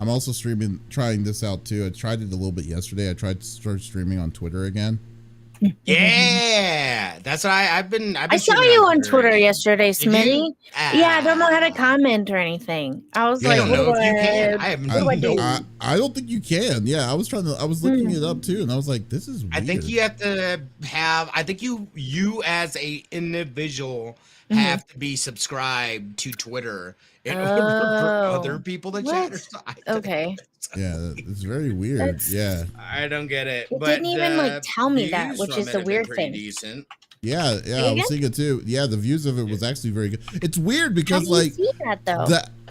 I'm also trying this out too. I tried it a little bit yesterday. I tried to start streaming on Twitter again. Yeah, that's what I've been. I saw you on Twitter yesterday, Did you? Smitty. Yeah, I don't know how to comment or anything. I was like, I don't know if you can. I do? I don't think you can. Yeah, I was looking it up too, and I was like, this is weird. I think you have to have. I think you as a individual have to be subscribed to Twitter in order for other people to chat. Okay. Yeah, it's very weird. Yeah, I don't get it. It but didn't even like tell me that, which is the weird thing. Decent. Yeah, I was seeing it too. Yeah, the views of it was actually very good. It's weird because how do you see that though?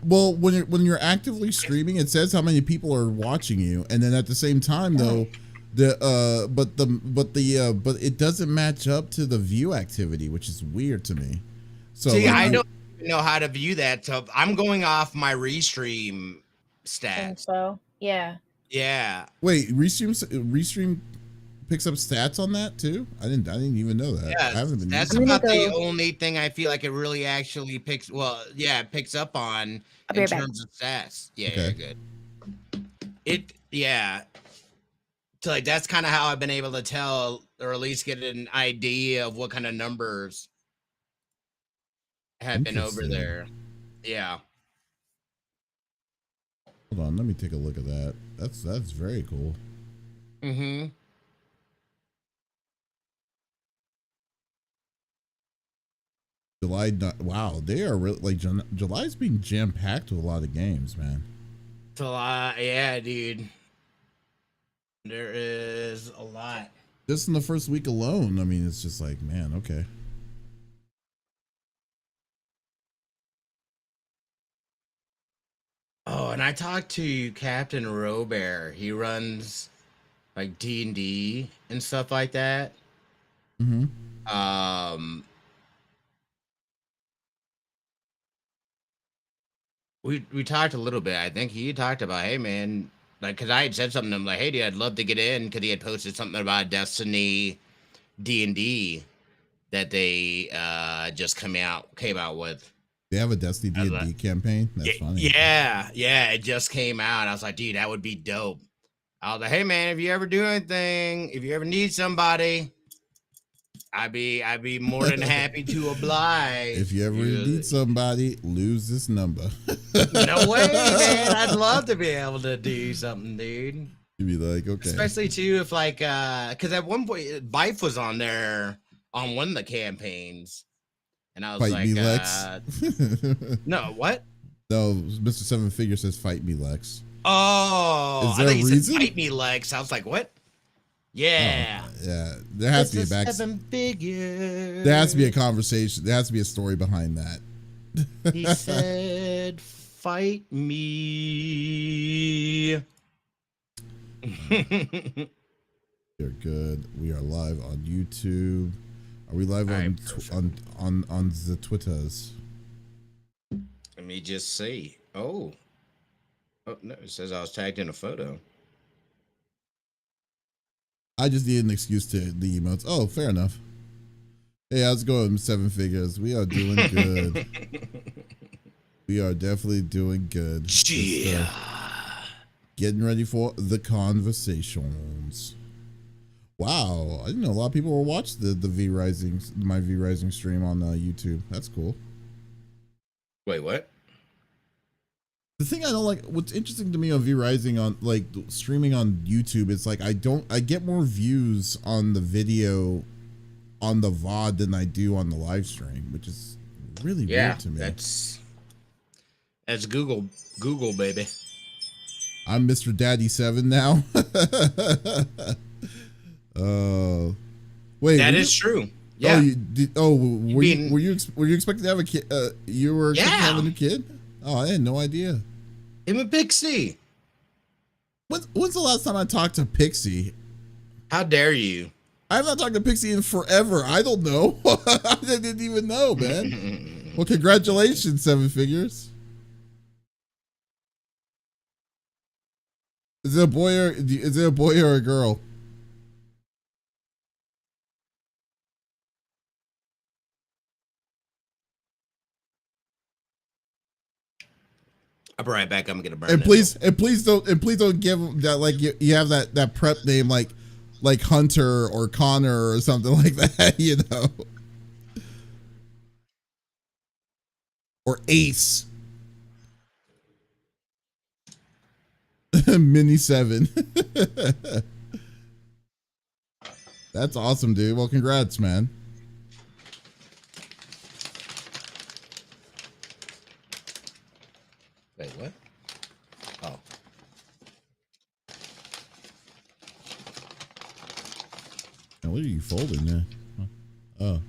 Well, when you're actively streaming, it says how many people are watching you, and then at the same time though, but it doesn't match up to the view activity, which is weird to me. So see, I don't know how to view that. So I'm going off my restream stats. So yeah. Wait, restream picks up stats on that too? I didn't even know that. Yeah, I haven't been that's about the only thing I feel like it really actually picks. Well, yeah, it picks up on in terms of stats. Yeah, okay. Good. So like that's kind of how I've been able to tell, or at least get an idea of what kind of numbers have been over there. Yeah. Hold on, let me take a look at that. That's very cool. Mm-hmm. July, wow, they are really like July's being jam packed with a lot of games, man. Yeah, dude. There is a lot. Just in the first week alone, I mean, it's just like, man, okay. Oh, and I talked to Captain Robert. He runs like D&D and stuff like that. Mm-hmm. We talked a little bit. I think he talked about, hey man, like, cause I had said something to him like, hey dude, I'd love to get in, because he had posted something about Destiny D&D that they just came out with. They have a Destiny D&D campaign. That's funny. Yeah, it just came out. I was like, dude, that would be dope. I was like, hey man, if you ever do anything, if you ever need somebody, I'd be more than happy to oblige. If you ever need somebody, lose this number. No way, man. I'd love to be able to do something, dude. You'd be like, okay. Especially too if like because at one point Bife was on there on one of the campaigns. And I was fight like, me, Lex. No, what? No, Mr. Seven Figure says fight me, Lex. Oh, I thought you said fight me, Lex. I was like, what? Yeah. Oh, yeah. There has to be a back. 7 figures. There has to be a conversation. There has to be a story behind that. He said, fight me. You're good. We are live on YouTube. Are we live on the Twitters? Let me just see. Oh no, it says I was tagged in a photo. I just need an excuse to the emotes. Oh, fair enough. Hey, how's it going, Seven Figures? We are doing good. We are definitely doing good. Yeah. Getting ready for the conversations. Wow, I didn't know a lot of people will watch my V Rising stream on YouTube. That's cool. Wait, what? The thing I don't like, what's interesting to me on V Rising on like streaming on YouTube, it's like I get more views on the video on the VOD than I do on the live stream, which is really weird to me. That's Google baby. I'm Mr. Daddy 7 now. Wait. That is true. Yeah. Were you expecting to have a kid? You were expecting to have a new kid? Oh, I had no idea. Him and Pixie. When's the last time I talked to Pixie? How dare you? I have not talked to Pixie in forever. I don't know. I didn't even know, man. Well, congratulations, Seven Figures. Is it a boy or a girl? I'll be right back. I'm gonna burn. And please don't give that like you have that prep name like Hunter or Connor or something like that, you know, or Ace. Mini 7. That's awesome, dude. Well, congrats, man. Wait, what? Oh. Now, what are you folding there? Oh.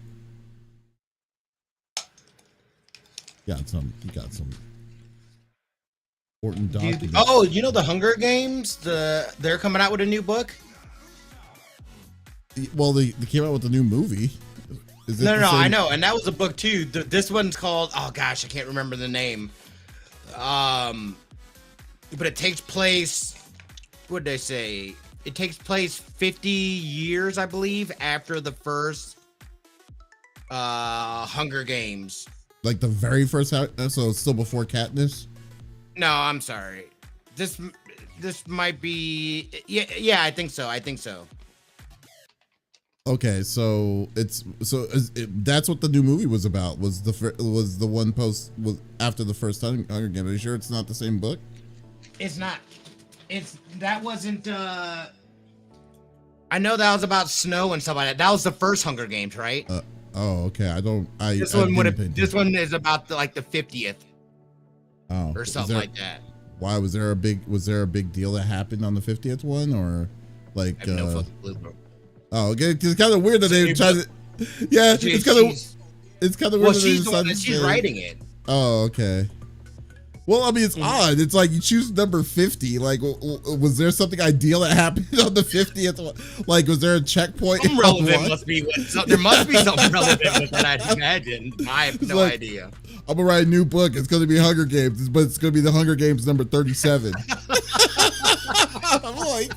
You got some important documents. Oh, you know the Hunger Games? They're coming out with a new book? Well, they came out with a new movie. Is it No, I know, and that was a book too. This one's called, oh gosh, I can't remember the name. But it takes place, what did they say? It takes place 50 years, I believe, after the first Hunger Games. Like the very first, so it's still before Katniss? No, I'm sorry. This might be, yeah, I think so. Okay, so that's what the new movie was about. Was the one post was after the first Hunger Games? Are you sure it's not the same book? It's not. That wasn't. I know that was about snow and stuff like that. That was the first Hunger Games, right? Oh, okay. This one is about the 50th. Oh, or something like that. Why was there a big deal that happened on the 50th one, or like? I have no fucking clue, bro. Oh, okay. It's kind of weird that they tried to. Yeah, it's kind of weird. Well, she's writing it. Oh, okay. Well, I mean, it's odd. It's like you choose number 50. Like, was there something ideal that happened on the 50th one? Like, was there a checkpoint? There must be something relevant with that, I'd imagine. I have no idea. I'm gonna write a new book. It's gonna be Hunger Games, but it's gonna be the Hunger Games number 37. I'm like,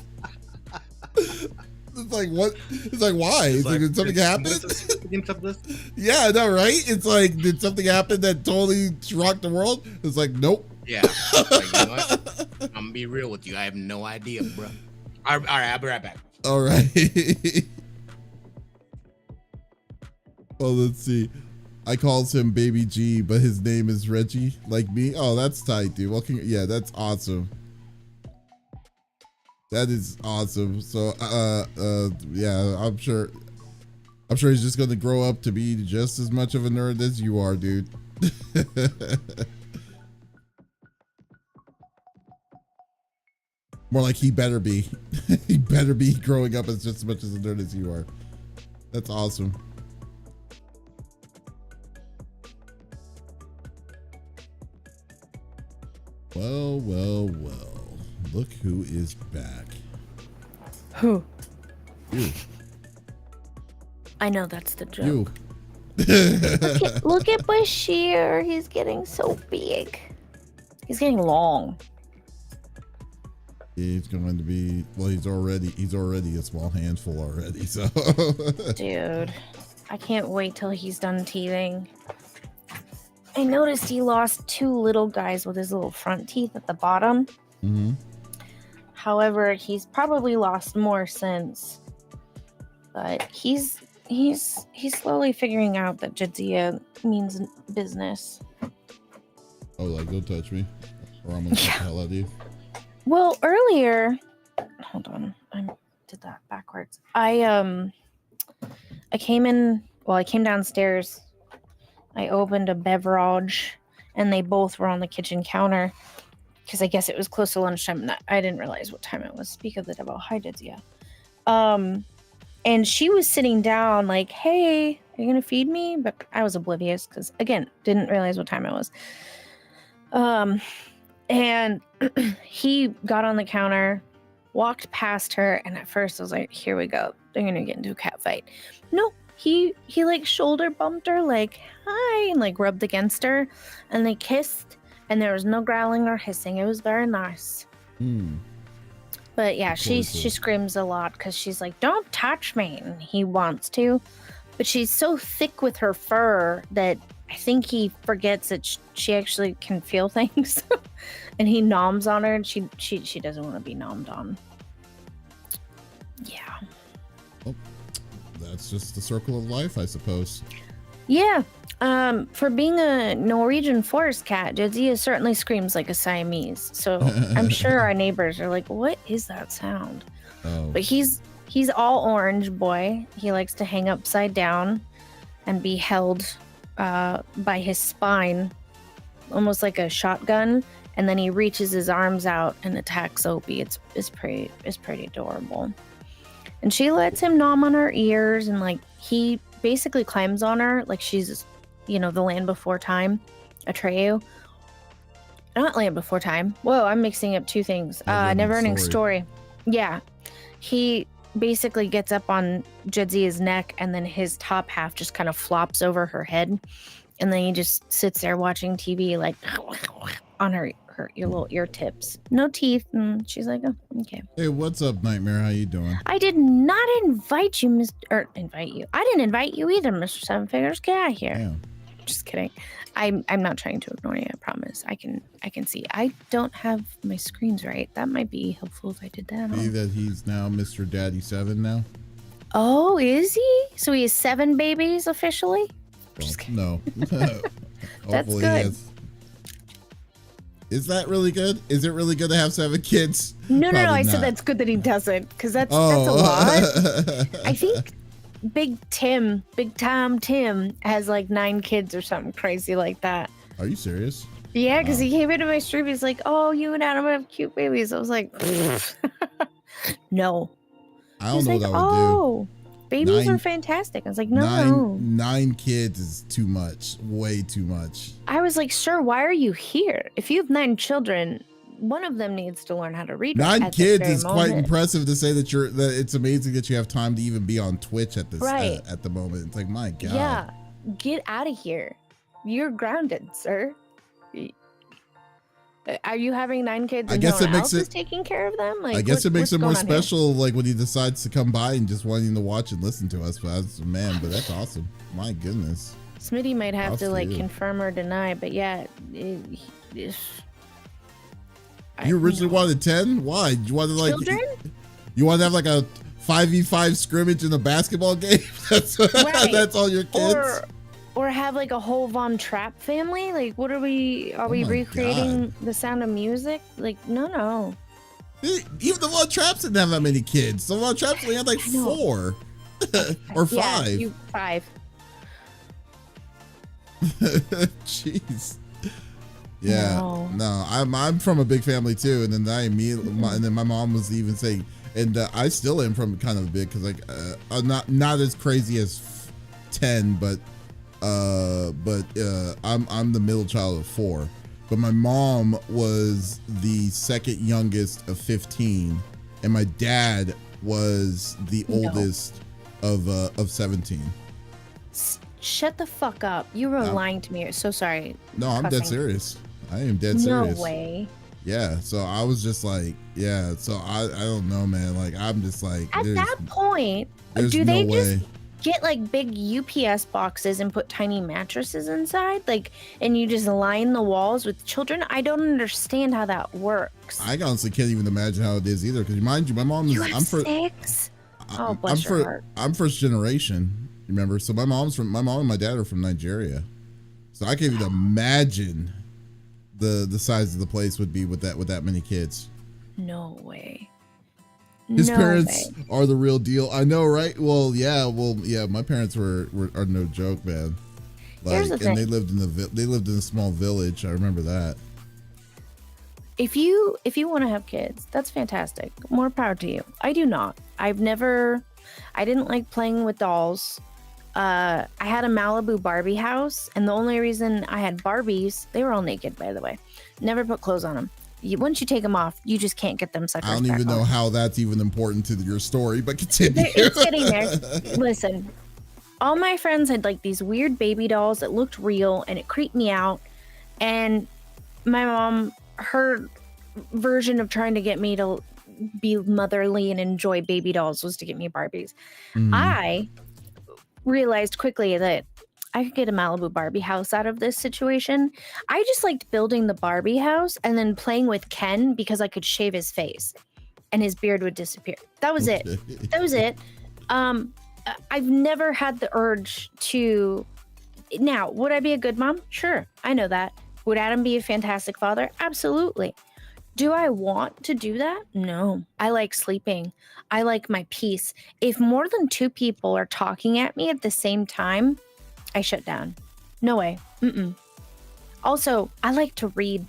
it's like what? It's like why? It's like did something happen? Yeah, I know, right? It's like did something happen that totally rocked the world? It's like nope. Yeah. Like, you know what? I'm gonna be real with you. I have no idea, bro. All right, I'll be right back. All right. Oh, let's see. I calls him Baby G, but his name is Reggie, like me. Oh, that's tight, dude. Well, yeah, that's awesome. That is awesome. So, yeah, I'm sure he's just gonna grow up to be just as much of a nerd as you are, dude. More like he better be. He better be growing up as just as much as a nerd as you are. That's awesome. Well. Look who is back. Who? You. I know that's the joke. You. Look at Bashir. He's getting so big. He's getting long. He's going to be, well, he's already a small handful already, so. Dude, I can't wait till he's done teething. I noticed he lost 2 little guys with his little front teeth at the bottom. Mm-hmm. However, he's probably lost more since. But he's slowly figuring out that Jadzia means business. Oh, like, don't touch me, or I'm gonna get the hell out of you. Well, earlier, hold on, I did that backwards. I came downstairs. I opened a beverage, and they both were on the kitchen counter because I guess it was close to lunchtime. And I didn't realize what time it was. Speak of the devil, hi Jadzia. And she was sitting down like, hey, are you going to feed me? But I was oblivious because, again, didn't realize what time it was. And he got on the counter, walked past her, and at first I was like, here we go. They're going to get into a cat fight. No, he like shoulder bumped her like, hi, and like rubbed against her. And they kissed, and there was no growling or hissing. It was very nice. But yeah, she screams a lot because she's like, don't touch me. And he wants to. But she's so thick with her fur that I think he forgets that she actually can feel things, and he noms on her, and she doesn't want to be nommed on. Yeah. Well, that's just the circle of life, I suppose. Yeah. For being a Norwegian forest cat, Jadzia certainly screams like a Siamese. So I'm sure our neighbors are like, "What is that sound?" Oh. But he's all orange boy. He likes to hang upside down and be held by his spine, almost like a shotgun, and then he reaches his arms out and attacks Opie. It's pretty adorable. And she lets him nom on her ears, and like he basically climbs on her like she's, the Land Before Time, Atreyu. Not Land Before Time. Whoa, I'm mixing up two things. Neverending Story. Yeah. He basically gets up on Jadzia's neck, and then his top half just kind of flops over her head, and then he just sits there watching TV like on her little ear tips. No teeth, and she's like, "Oh, okay." Hey, what's up, Nightmare? How you doing? I did not invite you, invite you. I didn't invite you either, Mr. Seven Figures. Get out of here. Yeah. Just kidding. I'm not trying to ignore you, I promise. I can see. I don't have my screens right. That might be helpful if I did that. See that he's now Mr. Daddy 7 now? Oh, is he? So he has 7 babies officially? Well, no. That's Hopefully good. Is that really good? Is it really good to have 7 kids? No. Probably I not. said that's good that he doesn't, because that's a lot. I think Big Tom Tim has like 9 kids or something crazy like that. Are you serious? Yeah, because he came into my stream. He's like, "Oh, you and Adam have cute babies." I was like, "No." I don't know like, what I would do. Babies are fantastic. I was like, no. 9 kids is too much. Way too much. I was like, "Sir, why are you here? If you have 9 children, one of them needs to learn how to read." 9 kids is quite impressive to say that it's amazing that you have time to even be on Twitch at this at the moment. It's like, my God. Yeah, get out of here. You're grounded, sir. Are you having 9 kids? And I guess no it one makes else it is taking care of them. Like, I guess it makes it more special, here? like when he decides to come by and just wanting to watch and listen to us. But but that's awesome. My goodness. Smitty might have to like you. confirm or deny, but yeah. You originally wanted 10? Why? You wanted like children? You want to have like a 5v5 scrimmage in a basketball game? That's right. That's all your kids. Or have like a whole Von Trapp family? Like, what are we? Are we recreating the Sound of Music? Like, no. Even the Von Trapps didn't have that many kids. The Von Trapps only had like 4 or 5. Yeah, you 5. Jeez. Yeah. No, I'm from a big family too, and then my mom was even saying, and I still am from kind of big because like not as crazy as 10, but I'm the middle child of 4, but my mom was the second youngest of 15, and my dad was the oldest of 17. Shut the fuck up! You were lying to me. So sorry. No, I'm dead serious. I am dead serious. No way. Yeah, so I was just like, yeah. So I don't know, man. Like I'm just like. At that point, do they just get like big UPS boxes and put tiny mattresses inside, like, and you just line the walls with children? I don't understand how that works. I honestly can't even imagine how it is either, because mind you, my mom is. I'm 6. Oh, bless your heart. I'm first generation. Remember, so my mom and my dad are from Nigeria, so I can't even imagine the size of the place would be with that many kids. No way. His parents are the real deal. I know, right? Well, yeah. My parents are no joke, man. Like, Here's the thing. They lived in a small village. I remember that. If you want to have kids, that's fantastic. More power to you. I do not. I didn't like playing with dolls. I had a Malibu Barbie house, and the only reason I had Barbies, they were all naked, by the way. Never put clothes on them. Once you take them off, you just can't get them suckers. I don't even know how that's even important to your story, but continue. It's getting there. Listen, all my friends had like these weird baby dolls that looked real, and it creeped me out. And my mom, her version of trying to get me to be motherly and enjoy baby dolls was to get me Barbies. I realized quickly that I could get a Malibu Barbie house out of this situation. I just liked building the Barbie house and then playing with Ken because I could shave his face and his beard would disappear. That was it. That was it. I've never had the urge to. Now, would I be a good mom? Sure, I know that. Would Adam be a fantastic father? Absolutely. Do I want to do that? No. I like sleeping. I like my peace. If more than 2 people are talking at me at the same time, I shut down. No way. Also, I like to read.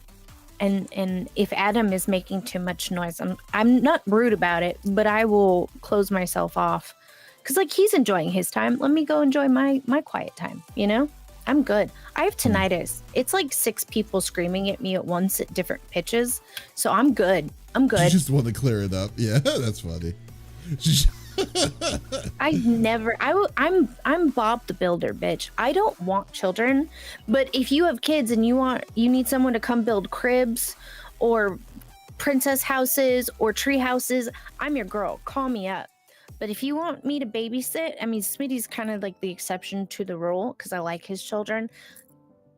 And if Adam is making too much noise, I'm not rude about it, but I will close myself off. Because, like, he's enjoying his time. Let me go enjoy my quiet time, you know? I'm good. I have tinnitus. It's like 6 people screaming at me at once at different pitches. So I'm good. I'm good. You just want to clear it up. Yeah, that's funny. I'm Bob the Builder, bitch. I don't want children, but if you have kids and you need someone to come build cribs or princess houses or tree houses, I'm your girl. Call me up. But if you want me to babysit, I mean, Smitty's kind of like the exception to the rule because I like his children.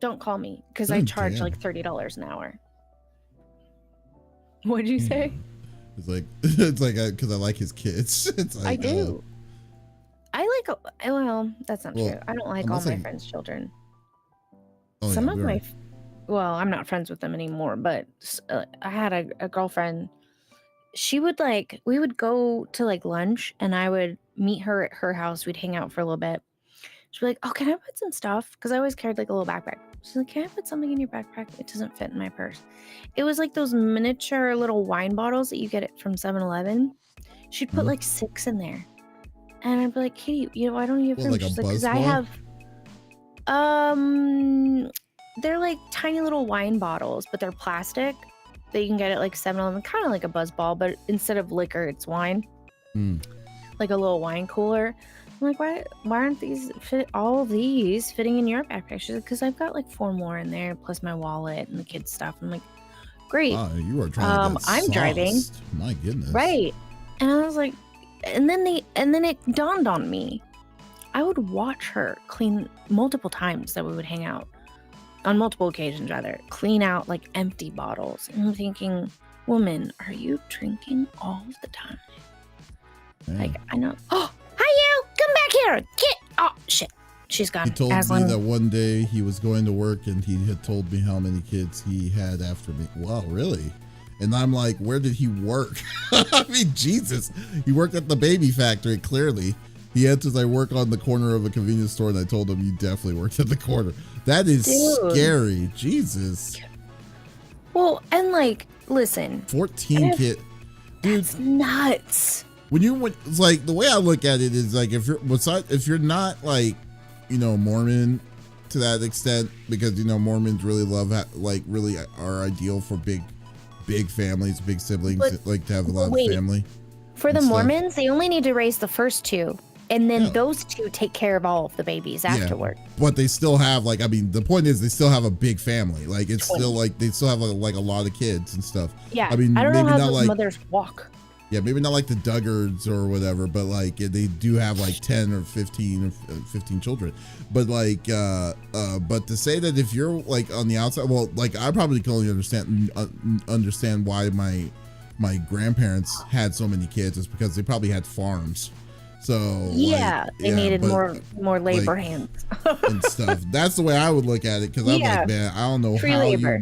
Don't call me because I charge like $30 an hour. What did you say? It's like because I like his kids. It's like, I do. Well, that's not true. I don't like all my friends' children. Some of my, well, I'm not friends with them anymore. But I had a girlfriend. She would we would go to like lunch and I would meet her at her house. We'd hang out for a little bit. She'd be like, oh, can I put some stuff? Because I always carried like a little backpack. She's like, can I put something in your backpack? It doesn't fit in my purse. It was like those miniature little wine bottles that you get it from 7-Eleven. She'd put like 6 in there. And I'd be like, Katie, why don't you have room? Like she's a like, because I have, they're like tiny little wine bottles, but they're plastic. That you can get at like 7-Eleven, kind of like a buzz ball, but instead of liquor, it's wine. Like a little wine cooler. I'm like, why aren't all of these fitting in your backpack? She's like, because I've got like 4 more in there, plus my wallet and the kids' stuff. I'm like, great. Wow, you are trying to get I'm sauced. Driving. My goodness. Right. And I was like, and then it dawned on me. I would watch her clean multiple times that we would hang out. On multiple occasions, rather, clean out like empty bottles. And I'm thinking, woman, are you drinking all the time? Yeah. Like, I know. Oh, hi, you! Come back here! Get! Oh, shit. She's gone. He told me that one day he was going to work and he had told me how many kids he had after me. Wow, really? And I'm like, where did he work? I mean, Jesus. He worked at the baby factory, clearly. He answers, I work on the corner of a convenience store, and I told him, you definitely worked at the corner. That is scary. Jesus. Well, and like, listen. 14 kids. Dude, that's nuts. It's like, the way I look at it is like, if you're not like, Mormon to that extent, because, Mormons really love, really are ideal for big families, big siblings, but, like to have a lot of family. For the Mormons, they only need to raise the first 2. And then those 2 take care of all of the babies afterward. But they still have the point is they still have a big family. Like it's 20. Still like they still have a lot of kids and stuff. Yeah. I mean, I don't know how those mothers walk. Yeah, maybe not like the Duggards or whatever, but like they do have like 10 or 15 children. But like, but to say that if you're like on the outside, well, like I probably can only understand why my grandparents had so many kids is because they probably had farms. So they needed more labor hands and stuff. That's the way I would look at it because I'm like, man, I don't know how you could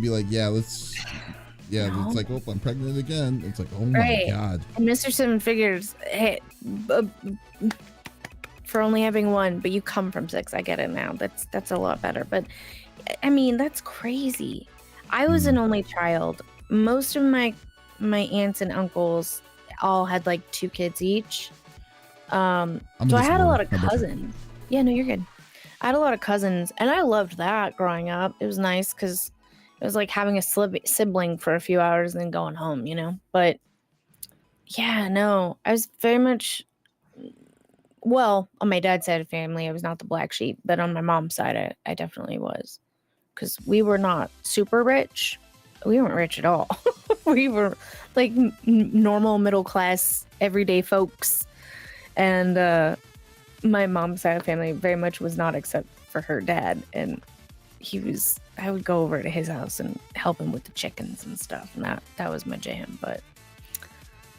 be like, it's like, oh, I'm pregnant again. It's like, oh my God. And Mr. Seven Figures, hey, for only having 1, but you come from 6. I get it now. That's a lot better. But I mean, that's crazy. I was an only child. Most of my aunts and uncles all had like 2 kids each. So I had a lot of cousins. Yeah, no, you're good. I had a lot of cousins and I loved that growing up. It was nice because it was like having a sibling for a few hours and then going home, But yeah, no, I was very much, well, on my dad's side of family, I was not the black sheep, but on my mom's side, I definitely was. Because we were not super rich. We weren't rich at all. We were like normal middle class everyday folks, and my mom's side of the family very much was not, except for her dad, and I would go over to his house and help him with the chickens and stuff, and that was my jam. But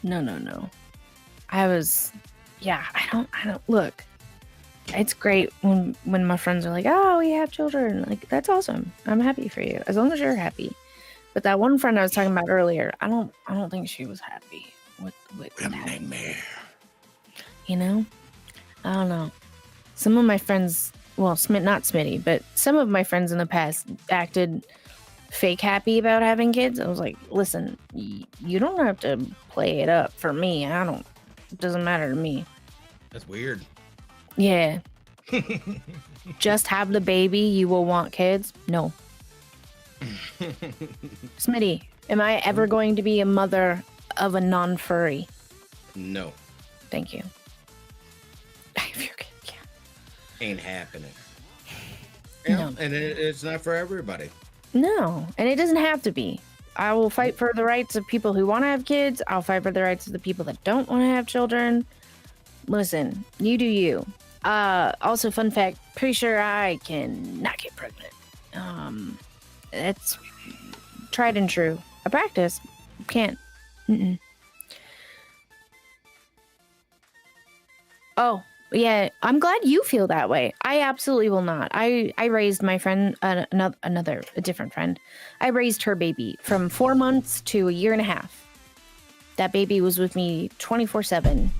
no. I don't look. It's great when my friends are like, "Oh, we have children." Like, that's awesome. I'm happy for you as long as you're happy. But that one friend I was talking about earlier, I don't think she was happy with nightmare. You know, I don't know. Some of my friends, well, not Smitty, but some of my friends in the past acted fake happy about having kids. I was like, listen, you don't have to play it up for me. It doesn't matter to me. That's weird. Yeah. Just have the baby. You will want kids? No. Smitty, am I ever going to be a mother of a non-furry? No. Thank you. If you're kidding, yeah. Ain't happening. No. And it's not for everybody. No, and it doesn't have to be. I will fight for the rights of people who want to have kids. I'll fight for the rights of the people that don't want to have children. Listen, you do you. Also, fun fact, pretty sure I can not get pregnant. It's tried and true. I practice. Can't. Mm-mm. Oh, yeah. I'm glad you feel that way. I absolutely will not. I raised my friend, a different friend. I raised her baby from 4 months to a year and a half. That baby was with me 24/7.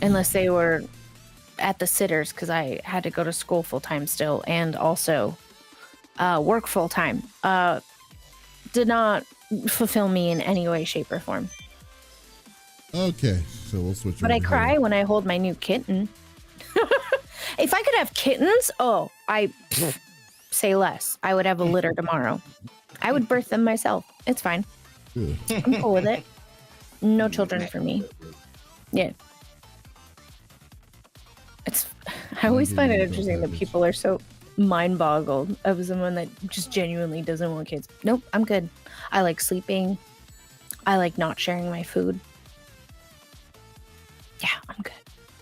Unless they were at the sitters, because I had to go to school full time still, and also work full time. Did not fulfill me in any way, shape, or form. Okay, so we'll switch. But I cry when I hold my new kitten. If I could have kittens, say less. I would have a litter tomorrow. I would birth them myself. It's fine. Yeah. I'm cool with it. No children for me. Yeah. I always find it interesting that people are so mind-boggled of someone that just genuinely doesn't want kids. Nope, I'm good. I like sleeping. I like not sharing my food. Yeah, I'm good.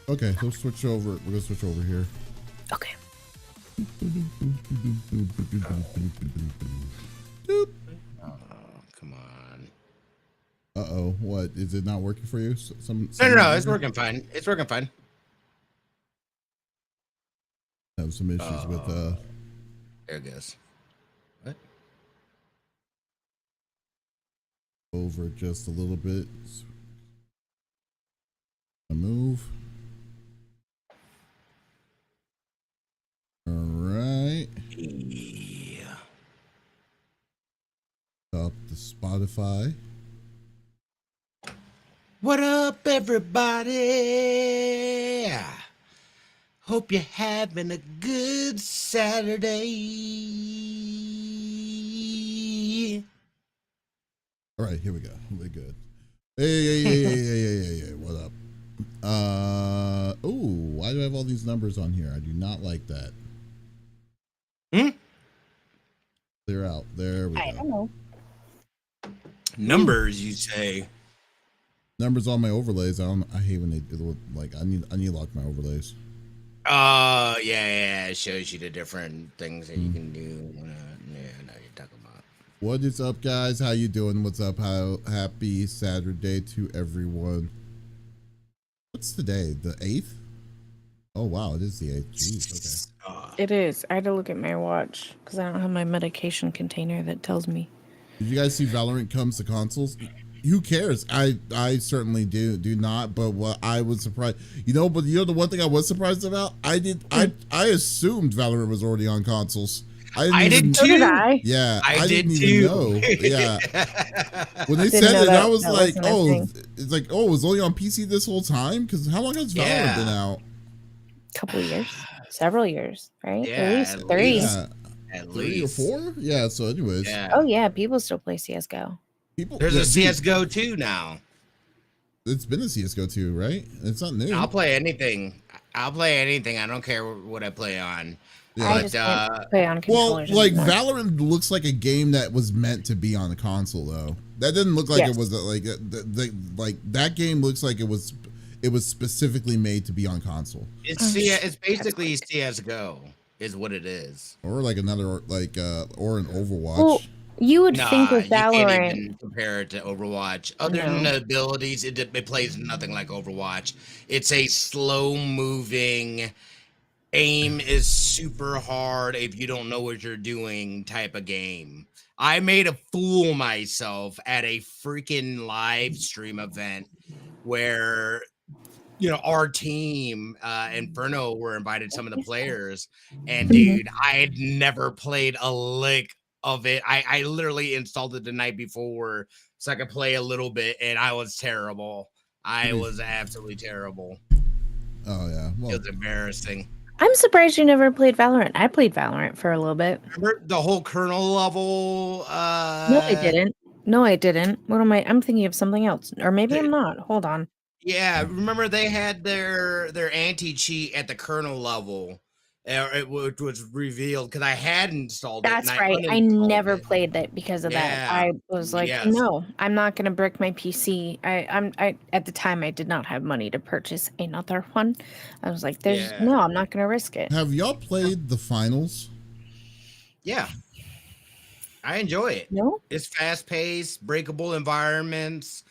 Okay, let's switch over. We're gonna switch over here. Okay. Oh, come on. Uh-oh, what? Is it not working for you? No, it's working fine. It's working fine. Have some issues with there it goes. What? Over just a little bit. A move. All right. Yeah. Up the Spotify. What up, everybody? Hope you're having a good Saturday. All right, here we go. We're good. Hey. What up? Why do I have all these numbers on here? I do not like that. Clear out. There we go. I don't know. Numbers, you say? Numbers on my overlays. I hate when they like. I need to lock my overlays. Oh, yeah. It shows you the different things that you can do. Yeah, I know you're talking about. What is up, guys? How you doing? What's up? Happy Saturday to everyone. What's today? The 8th? Oh, wow. It is the 8th. Jeez, okay. It is. I had to look at my watch because I don't have my medication container that tells me. Did you guys see Valorant comes to consoles? Who cares? I certainly do not. But what I was surprised, but the one thing I was surprised about, I assumed Valorant was already on consoles. I did too. So did I. Yeah, I didn't did even too. know. Yeah, when they Didn't said know it, that I was like, wasn't a thing. it's like, it was only on PC this whole time. Because how long has Valorant been out? Couple of years, several years, right? Yeah, at least at 3. least. Yeah, At 3 least. or 4. Yeah. So, anyways, Yeah. Oh yeah, people still play CS:GO. There's a CS:GO 2 now. It's been a CS:GO 2, right? It's not new. I'll play anything. I don't care what I play on. Yeah. I just can't play on controllers. Well, like anymore. Valorant looks like a game that was meant to be on the console, though. That didn't look like Yes. it was like like that game looks like it was it was specifically made to be on console. It's basically CS:GO is what it is, or like another or an Overwatch. Well, you would think with Valorant, you can't even compare it to Overwatch. Other than the abilities, it plays nothing like Overwatch. It's a slow moving, aim is super hard if you don't know what you're doing type of game. I made a fool myself at a freaking live stream event where our team, Inferno, were invited, some of the players, and dude, I had never played a lick of it. I literally installed it the night before so I could play a little bit, and I was terrible. I was absolutely terrible. Oh yeah, well, it was embarrassing. I'm surprised you never played Valorant. I played Valorant for a little bit. Remember the whole Colonel level? No, I didn't. No, I didn't. What am I? I'm thinking of something else, or maybe I'm not. Hold on. Yeah, remember they had their anti-cheat at the Colonel level, which was revealed because I had installed it. That's right. I never played that because of that. I was like, no, I'm not going to brick my PC. I at the time I did not have money to purchase another one. I was like, no, I'm not going to risk it. Have y'all played the finals? Yeah. I enjoy it. No? It's fast-paced, breakable environments.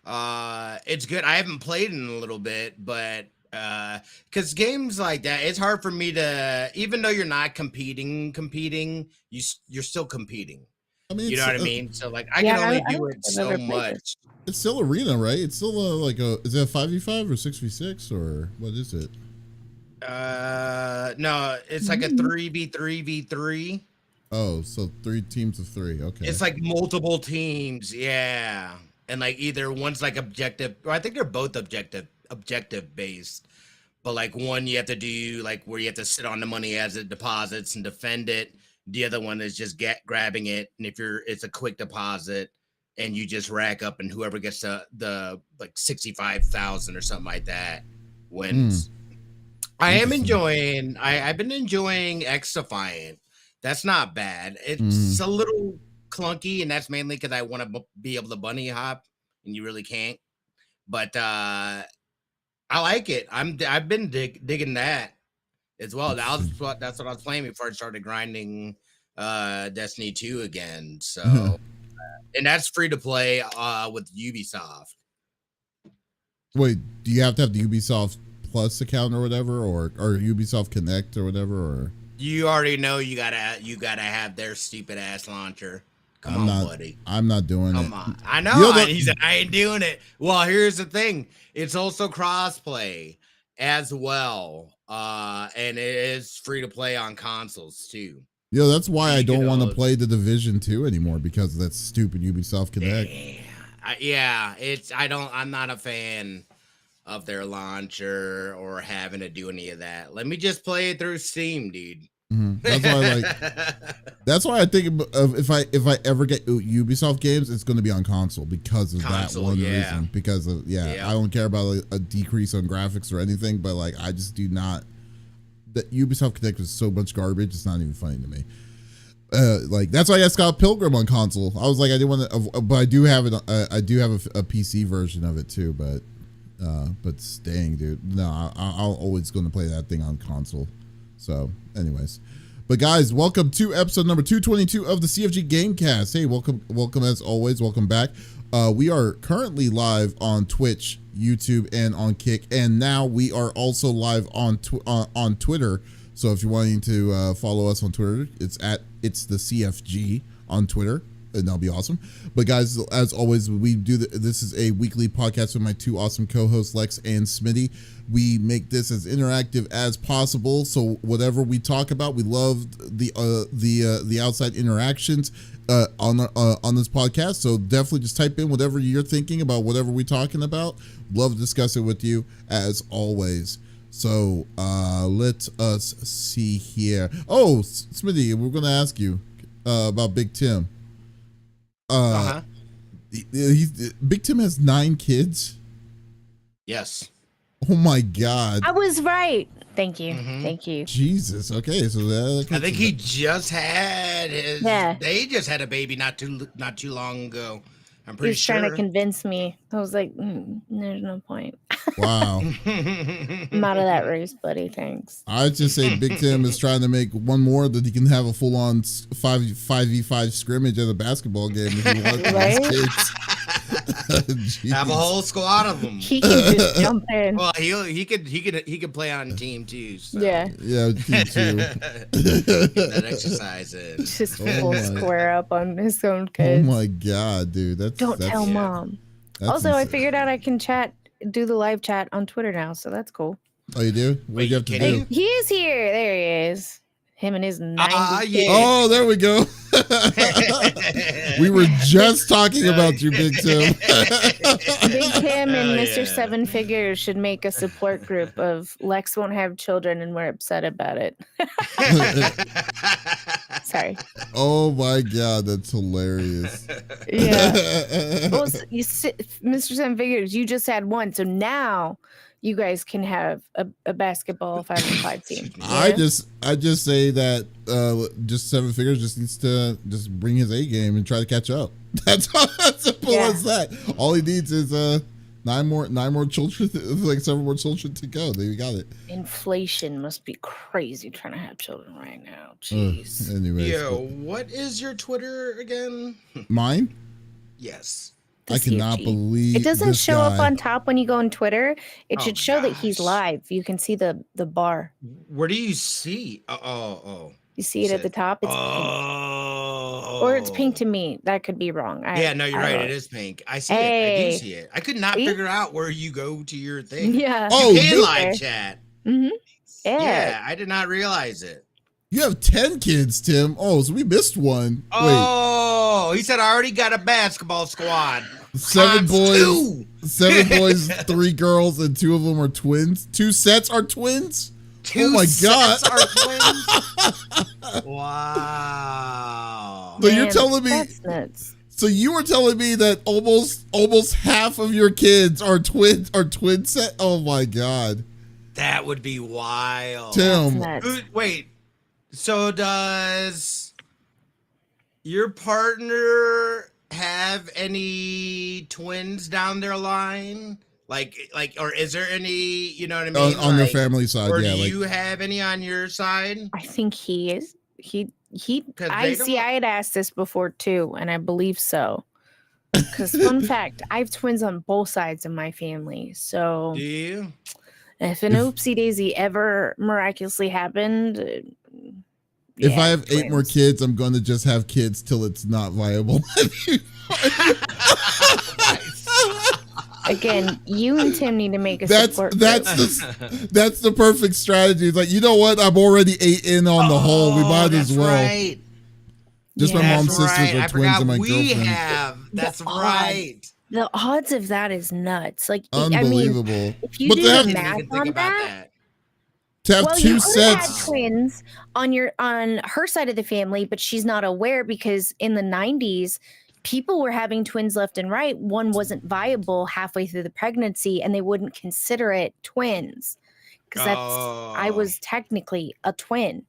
It's good. I haven't played in a little bit, but because games like that, it's hard for me to, even though you're not competing, you're still competing. I mean, you know what I mean? So like, I can only do it so much. It's still arena, right? It's still is it a 5v5 or 6v6 or what is it? No, it's like a 3v3v3. Oh, so 3 teams of 3. Okay. It's like multiple teams, yeah. And like either one's like objective, or I think they're both objective based. But like one you have to do like where you have to sit on the money as it deposits and defend it. The other one is just grabbing it, and it's a quick deposit, and you just rack up, and whoever gets the like 65,000 or something like that wins. I've been enjoying X-Defiant. That's not bad. It's a little clunky, and that's mainly because I want to be able to bunny hop, and you really can't. But I like it. I've been digging that as well. That's what I was playing before I started grinding Destiny 2 again. So, and that's free to play with Ubisoft. Wait, do you have to have the Ubisoft Plus account or whatever, or Ubisoft Connect or whatever, or? You already know you gotta have their stupid ass launcher. Come on, buddy. I'm not doing it. Come on. I know. He said I ain't doing it. Well, here's the thing. It's also crossplay as well. And it is free to play on consoles too. Yo, that's why I don't want to play the Division 2 anymore, because of that stupid Ubisoft Connect. I'm not a fan of their launcher or having to do any of that. Let me just play it through Steam, dude. That's why that's why I think of if I ever get Ubisoft games, it's going to be on console because of that one reason. Because of I don't care about a decrease on graphics or anything, but like I just do not. That Ubisoft Connect is so much garbage, it's not even funny to me. Like that's why I got Scott Pilgrim on console. I was like, I didn't want to, but I do have it. I do have a PC version of it too, but staying, dude. No, I'll always going to play that thing on console. So, anyways, but guys, welcome to episode number 222 of the CFG Gamecast. Hey, welcome as always. Welcome back. We are currently live on Twitch, YouTube, and on Kick, and now we are also live on Twitter. So if you're wanting to follow us on Twitter, it's the CFG on Twitter, and that'll be awesome. But guys, as always, we do this is a weekly podcast with my 2 awesome co-hosts, Lex and Smitty. We make this as interactive as possible. So whatever we talk about, we love the outside interactions on this podcast. So definitely just type in whatever you're thinking about, whatever we're talking about. Love to discuss it with you as always. So let us see here. Oh, Smitty, we're gonna ask you about Big Tim. Big Tim has 9 kids. Yes. Oh my God. I was right. Thank you. Thank you. Jesus. Okay, so I think he just had his. Yeah. They just had a baby not too long ago. I'm pretty sure. Trying to convince me. I was like, there's no point. Wow. I'm out of that race, buddy. Thanks. I'd just say Big Tim is trying to make one more that he can have a full-on 5v5 scrimmage at a basketball game if he wants right? kids. Have a whole squad of them. He can just jump in. Well, he could play on team too. So. Yeah, team two. Get that exercise in. Just full square up on his own kids. Oh my god, dude! Don't tell mom. Also, insane. I figured out I can do the live chat on Twitter now, so that's cool. Oh, you do? What do you have to do? He is here. There he is. Him and his 90 yeah. Oh, there we go. We were just talking about you, Big Tim. Big Tim and Mr. Seven Figures should make a support group of Lex won't have children and we're upset about it. Sorry. Oh my god, that's hilarious. Yeah. Well, Mr. Seven Figures, you just had one, so now you guys can have a basketball 5-on-5 team. Yeah? I just say that just Seven Figures just needs to just bring his A game and try to catch up. That's as simple as that. All he needs is 9 more children, like 7 more children to go. There you got it. Inflation must be crazy trying to have children right now. Jeez. Anyways, what is your Twitter again? Mine? Yes. I cannot believe it doesn't this show guy. up on top when you go on Twitter. It should show that he's live. You can see the bar. Where do you see? Oh. You see it at the top? It's pink. Or it's pink to me. That could be wrong. No, you're right. It is pink. I see it. I do see it. I could not figure out where you go to your thing. Yeah. You can live chat. Mm-hmm. Yeah, I did not realize it. You have 10 kids, Tim. Oh, so we missed one. Oh, he said I already got a basketball squad. 7 boys, 3 girls, and 2 of them are twins. 2 sets are twins? Oh my god. Are twins? Wow. So you're telling me that's nuts. So you were telling me that almost half of your kids are twin set? Oh my god. That would be wild. Tim. Wait. So does your partner have any twins down their line? Like, or is there any, you know what I mean? On their family side, or do you have any on your side? I think he is. I had asked this before too, and I believe so. Because fun fact, I have twins on both sides of my family. So do you? If an oopsie daisy ever miraculously happened, if I have twins. 8 more kids, I'm going to just have kids till it's not viable. Again, you and Tim need to make a support group. That's the perfect strategy. It's like, you know what? I'm already 8 in on the hole. We might as well. Right. Just my mom's sisters are twins and my girlfriend. That's right. The odds of that is nuts. Like, unbelievable. I mean, if you do the math on that, to have 2 sets, had twins on her side of the family, but she's not aware because in the 90s, people were having twins left and right. One wasn't viable halfway through the pregnancy, and they wouldn't consider it twins because I was technically a twin.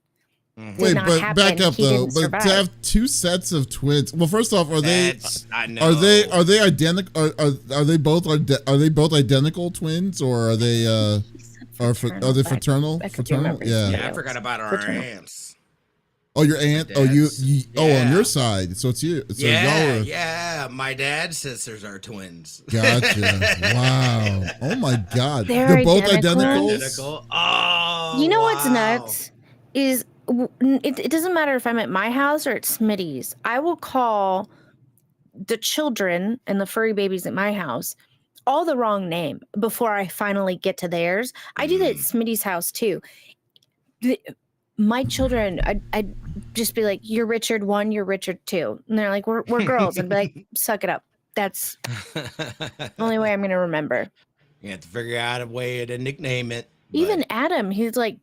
Mm-hmm. Wait, but back up though. But to have 2 sets of twins. Well, first off, are they identical? Are they both identical twins, or are they fraternal? Fraternal? Yeah, I forgot about our aunts. Oh, your aunt? Oh, you on your side. So it's you. So yeah. My dad's sisters are twins. Gotcha. Wow. Oh my god. They're both identical. Oh. You know what's nuts is it doesn't matter if I'm at my house or at Smitty's. I will call the children and the furry babies at my house all the wrong name before I finally get to theirs. I do that at Smitty's house too. My children, I'd just be like, "You're Richard 1, you're Richard 2," and they're like, "We're girls." I'd be like, "Suck it up." That's the only way I'm gonna remember. You have to figure out a way to nickname it. Even Adam, he's like,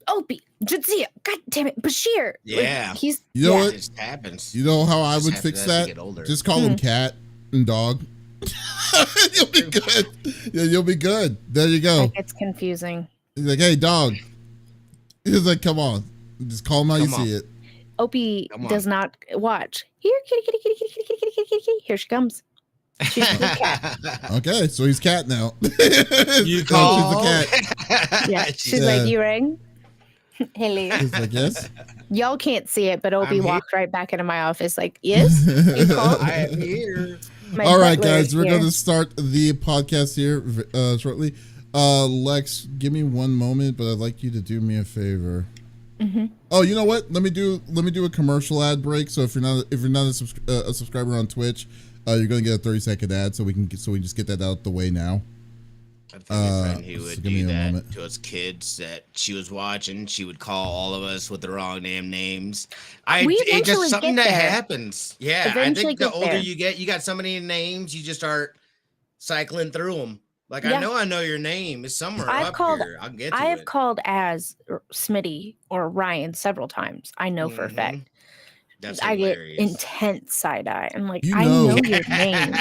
Opie, Jadzia, God damn it, Bashir. Yeah. Like, he's what? It just happens. You know how I would fix that? Just call him cat and dog. You'll be good. Yeah, you'll be good. There you go. That gets confusing. He's like, "Hey, dog." He's like, "Come on." Just call him how you see it. Opie does not watch. Here, kitty, kitty, kitty, kitty, kitty, kitty, kitty, kitty, kitty. Here she comes. She's a good cat. Okay, so he's cat now. You call? She's a cat. Yeah. She's like, you rang? Hello. He's like, yes. Y'all can't see it, but Obi I'm walked right back into my office like, yes, you called? I am here. All right, guys, we're going to start the podcast here shortly. Lex, give me one moment, but I'd like you to do me a favor. Mm-hmm. Oh, you know what? Let me do a commercial ad break. So if you're not a subscriber on Twitch, you're going to get a 30-second ad, so we just get that out the way now. I've got a friend who so would give me do a that moment. to us kids that she was watching. She would call all of us with the wrong damn names. It's just something that happens. Yeah, Eventually I think the older there. you get, you got so many names, you just start cycling through them. Like, Yeah. I know your name is somewhere up here. I'll get to I it. have called as Smitty or Ryan several times. I know for a fact. That's I hilarious. get intense side eye. I'm like, You I know. know your name.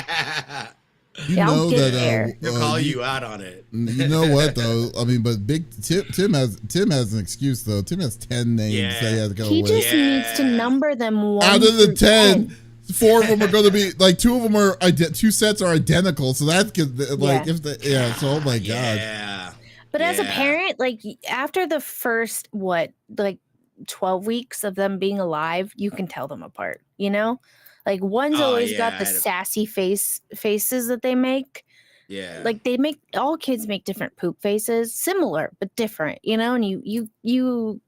You Yeah, I'll know get that there. He'll call you out on it. You know what though? I mean, but Big Tim has an excuse though. Tim has 10 names that he has to go He with. just needs to number them one Out of the through 10, 4 of them are going to be like 2 of them are 2 sets are identical. So that's like if the so oh my god. Yeah. But as a parent, like after the first 12 weeks of them being alive, you can tell them apart, you know? Like one's always got the sassy faces that they make. Yeah. Like all kids make different poop faces, similar but different, you know, and you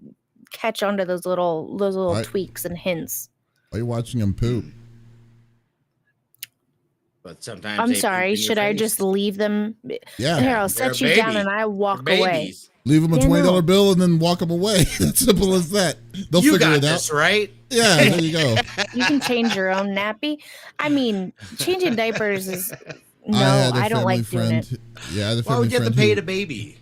catch onto those little tweaks and hints. Are you watching them poop? But sometimes I'm sorry, should I just leave them? Yeah. Here, I'll set you down and I walk away. Leave them a $20 bill and then walk them away. It's simple as that. They'll figure it out. This, right? Yeah, there you go. You can change your own nappy. I mean, changing diapers is I don't like doing it. Yeah, I had a family Why would you have to friend pay the baby?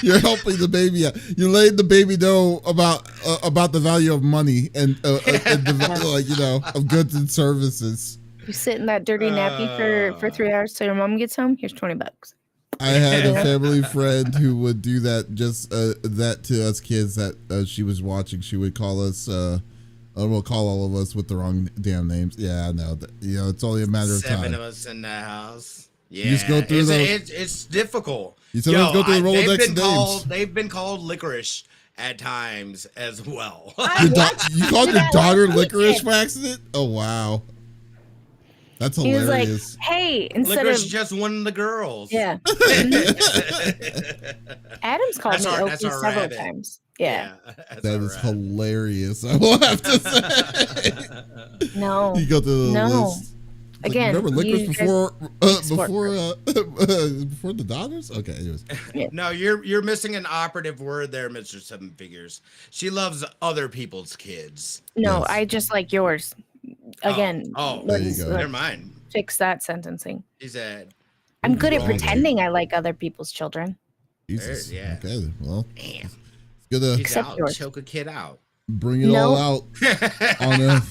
You're helping the baby out. You're letting the baby know about the value of money and of goods and services. You sit in that dirty nappy for 3 hours till your mom gets home. Here's $20. I had a family friend who would do that that to us kids that she was watching. She would call us. We'll call all of us with the wrong damn names. Yeah, I know. It's only a matter of time. 7 of us in the house. Yeah, you just go through it's difficult. You sometimes go through the Rolodex of names. They've been called licorice at times as well. You called your daughter licorice by accident? Oh wow, that's hilarious. He was like, "Hey, instead licorice of just one of the girls." Yeah. Adam's called me Oki several times. Yeah. That is hilarious. I will have to say. No. You go through the list. Again, remember licorice before the daughters? Okay, anyways. Yeah. No, you're missing an operative word there, Mr. Seven Figures. She loves other people's kids. No, Yes. I just like yours. Again. there you go. Never mind. Fix that sentencing. He said, I'm good at pretending I like other people's children. Jesus. Yeah. Okay, well. Damn. It's good Except to yours. choke a kid out. Bring it all out on a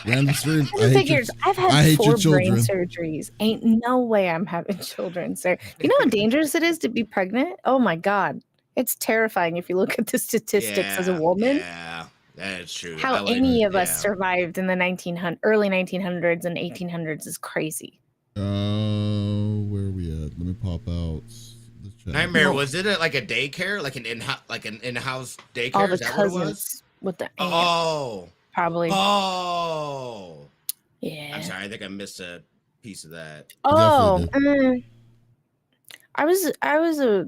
random stream. I've had 4 brain surgeries. Ain't no way I'm having children, sir. You know how dangerous it is to be pregnant? Oh my God. It's terrifying if you look at the statistics as a woman. Yeah, that's true. How any of us survived in the early 1900s and 1800s is crazy. Where are we at? Let me pop out the chat. Nightmare, was it like a daycare? Like an in-house daycare? All the is that what it was? cousins with the aunt. Oh. Probably. Oh. Yeah. I'm sorry, I think I missed a piece of that. Oh. I was a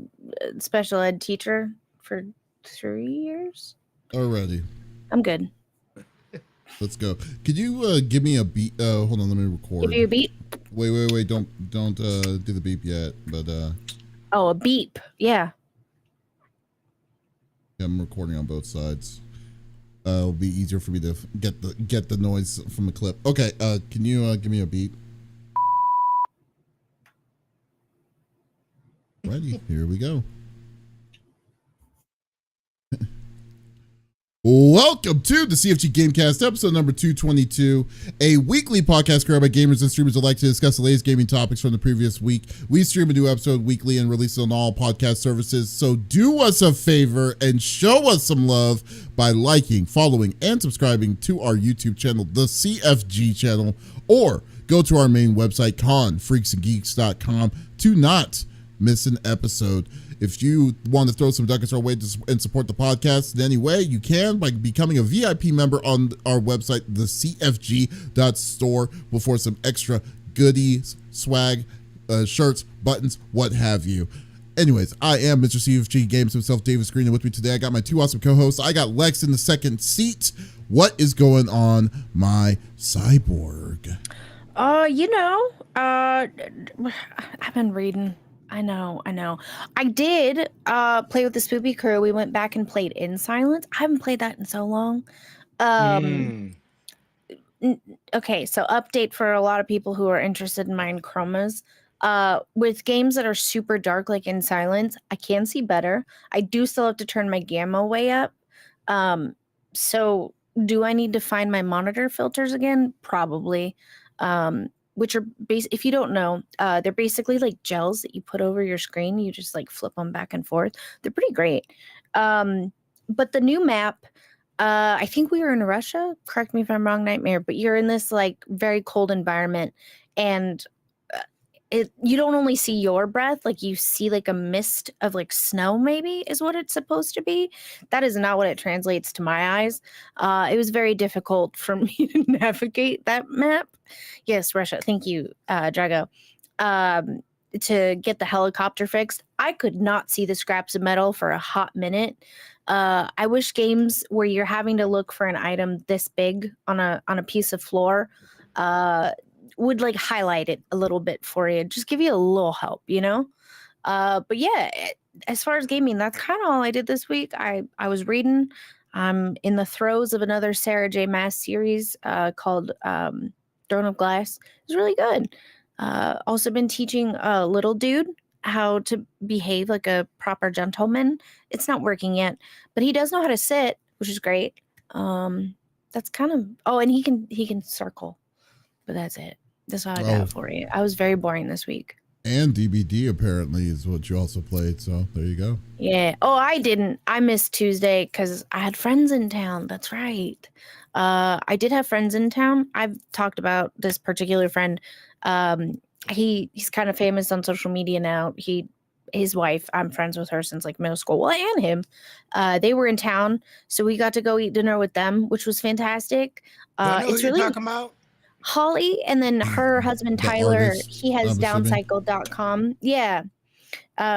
special ed teacher for 3 years. Alrighty. I'm good. Let's go. Could you give me a beat? Hold on, let me record. Give you a beat? Wait. Don't do the beep yet. But oh, a beep. Yeah. I'm recording on both sides. It'll be easier for me to get the noise from the clip. Okay. Can you give me a beat? Ready? Here we go. Welcome to the CFG Gamecast, episode number 222, a weekly podcast created by gamers and streamers that like to discuss the latest gaming topics from the previous week. We stream a new episode weekly and release it on all podcast services, so do us a favor and show us some love by liking, following, and subscribing to our YouTube channel, the CFG channel, or go to our main website, confreaksandgeeks.com, to not miss an episode. If you want to throw some ducats our way and support the podcast in any way, you can by becoming a VIP member on our website, thecfg.store, for some extra goodies, swag, shirts, buttons, what have you. Anyways, I am Mr. CFG Games himself, Davis Green, and with me today, I got my two awesome co-hosts. I got Lex in the second seat. What is going on, my cyborg? I've been reading. I know. I did play with the Spoopy crew. We went back and played In Silence. I haven't played that in so long. Okay, so update for a lot of people who are interested in mine chromas. With games that are super dark like In Silence, I can see better. I do still have to turn my gamma way up. So do I need to find my monitor filters again? Probably. Which are if you don't know, they're basically like gels that you put over your screen. You just like flip them back and forth. They're pretty great. But the new map, I think we were in Russia. Correct me if I'm wrong, Nightmare. But you're in this like very cold environment, and you don't only see your breath, like you see like a mist of like snow, maybe is what it's supposed to be. That is not what it translates to my eyes. It was very difficult for me to navigate that map. Yes, Russia. Thank you, Drago. To get the helicopter fixed, I could not see the scraps of metal for a hot minute. I wish games where you're having to look for an item this big on a piece of floor would like highlight it a little bit for you, just give you a little help, but yeah, as far as gaming, that's kind of all I did this week. I was reading. I'm in the throes of another Sarah J Maas series called Throne of Glass. It's really good. Also been teaching a little dude how to behave like a proper gentleman. It's not working yet, but he does know how to sit, which is great. That's kind of and he can circle, but that's it. That's all I got for you. I was very boring this week. And DBD apparently is what you also played, so there you go. Yeah. Oh, I didn't. I missed Tuesday because I had friends in town. That's right. I did have friends in town. I've talked about this particular friend. He's kind of famous on social media now. His wife, I'm friends with her since like middle school. Well, and him. They were in town, so we got to go eat dinner with them, which was fantastic. It's really talking about. Holly, and then her husband Tyler, he has downcycle.com. Yeah.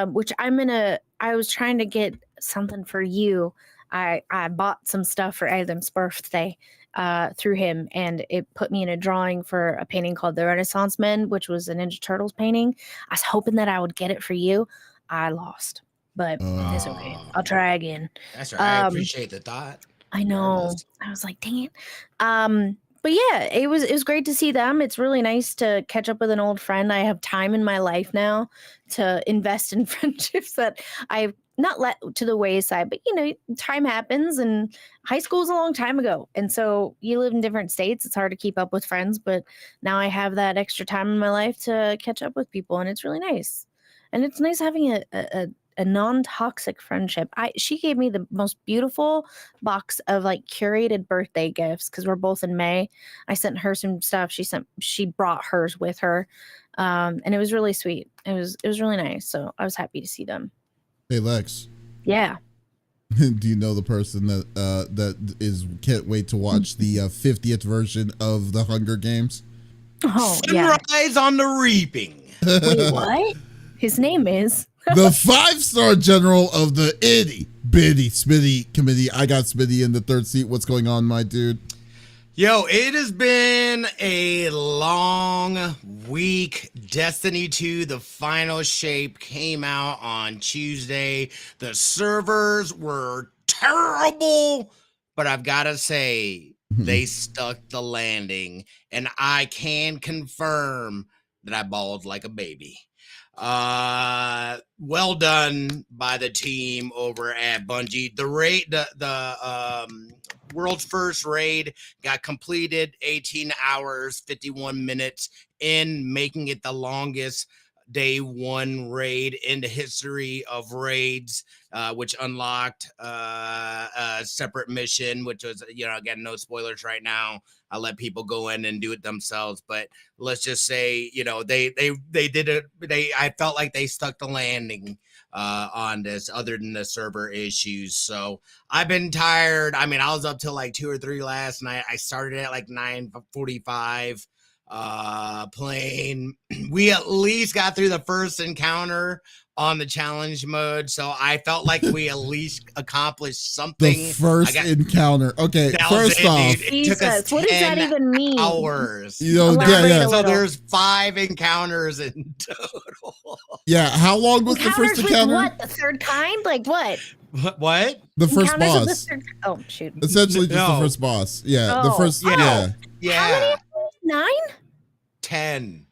Which I was trying to get something for you. I bought some stuff for Adam's birthday through him, and it put me in a drawing for a painting called The Renaissance Men, which was a Ninja Turtles painting. I was hoping that I would get it for you. I lost, but it's okay. I'll try again. That's right. I appreciate the thought. I know. I was like, dang it. But yeah, it was great to see them. It's really nice to catch up with an old friend. I have time in my life now to invest in friendships that I've not let to the wayside. But, time happens, and high school is a long time ago. And so you live in different states. It's hard to keep up with friends. But now I have that extra time in my life to catch up with people, and it's really nice. And it's nice having a non-toxic friendship. She gave me the most beautiful box of like curated birthday gifts because we're both in May. I sent her some stuff. She brought hers with her, and it was really sweet. It was really nice. So I was happy to see them. Hey Lex. Yeah. Do you know the person that can't wait to watch the 50th version of the Hunger Games? Oh, Sunrise on the Reaping. Wait, what? His name is the 5-star general of the itty bitty Smitty committee. I got Smitty in the third seat. What's going on, my dude? Yo, it has been a long week. Destiny 2, the final shape, came out on Tuesday. The servers were terrible, but I've got to say, they stuck the landing, and I can confirm that I bawled like a baby. Well done by the team over at Bungie. The raid, the world's first raid got completed 18 hours, 51 minutes in, making it the longest day one raid in the history of raids, which unlocked a separate mission, which was, again, no spoilers right now. I'll let people go in and do it themselves, but let's just say, they did it. I felt like they stuck the landing on this, other than the server issues. So I've been tired. I mean, I was up till like 2 or 3 last night. I started at like 9:45 playing. We at least got through the first encounter on the challenge mode, so I felt like we at least accomplished something. The first encounter. Okay, first off, it took us what does that even mean? Hours. So there's 5 encounters in total. Yeah, how long was the first encounter? What, the third kind? Like what? What? The first boss. Oh shoot! Essentially, just the first boss. Yeah, the first. Yeah. Yeah. How many? 9? 10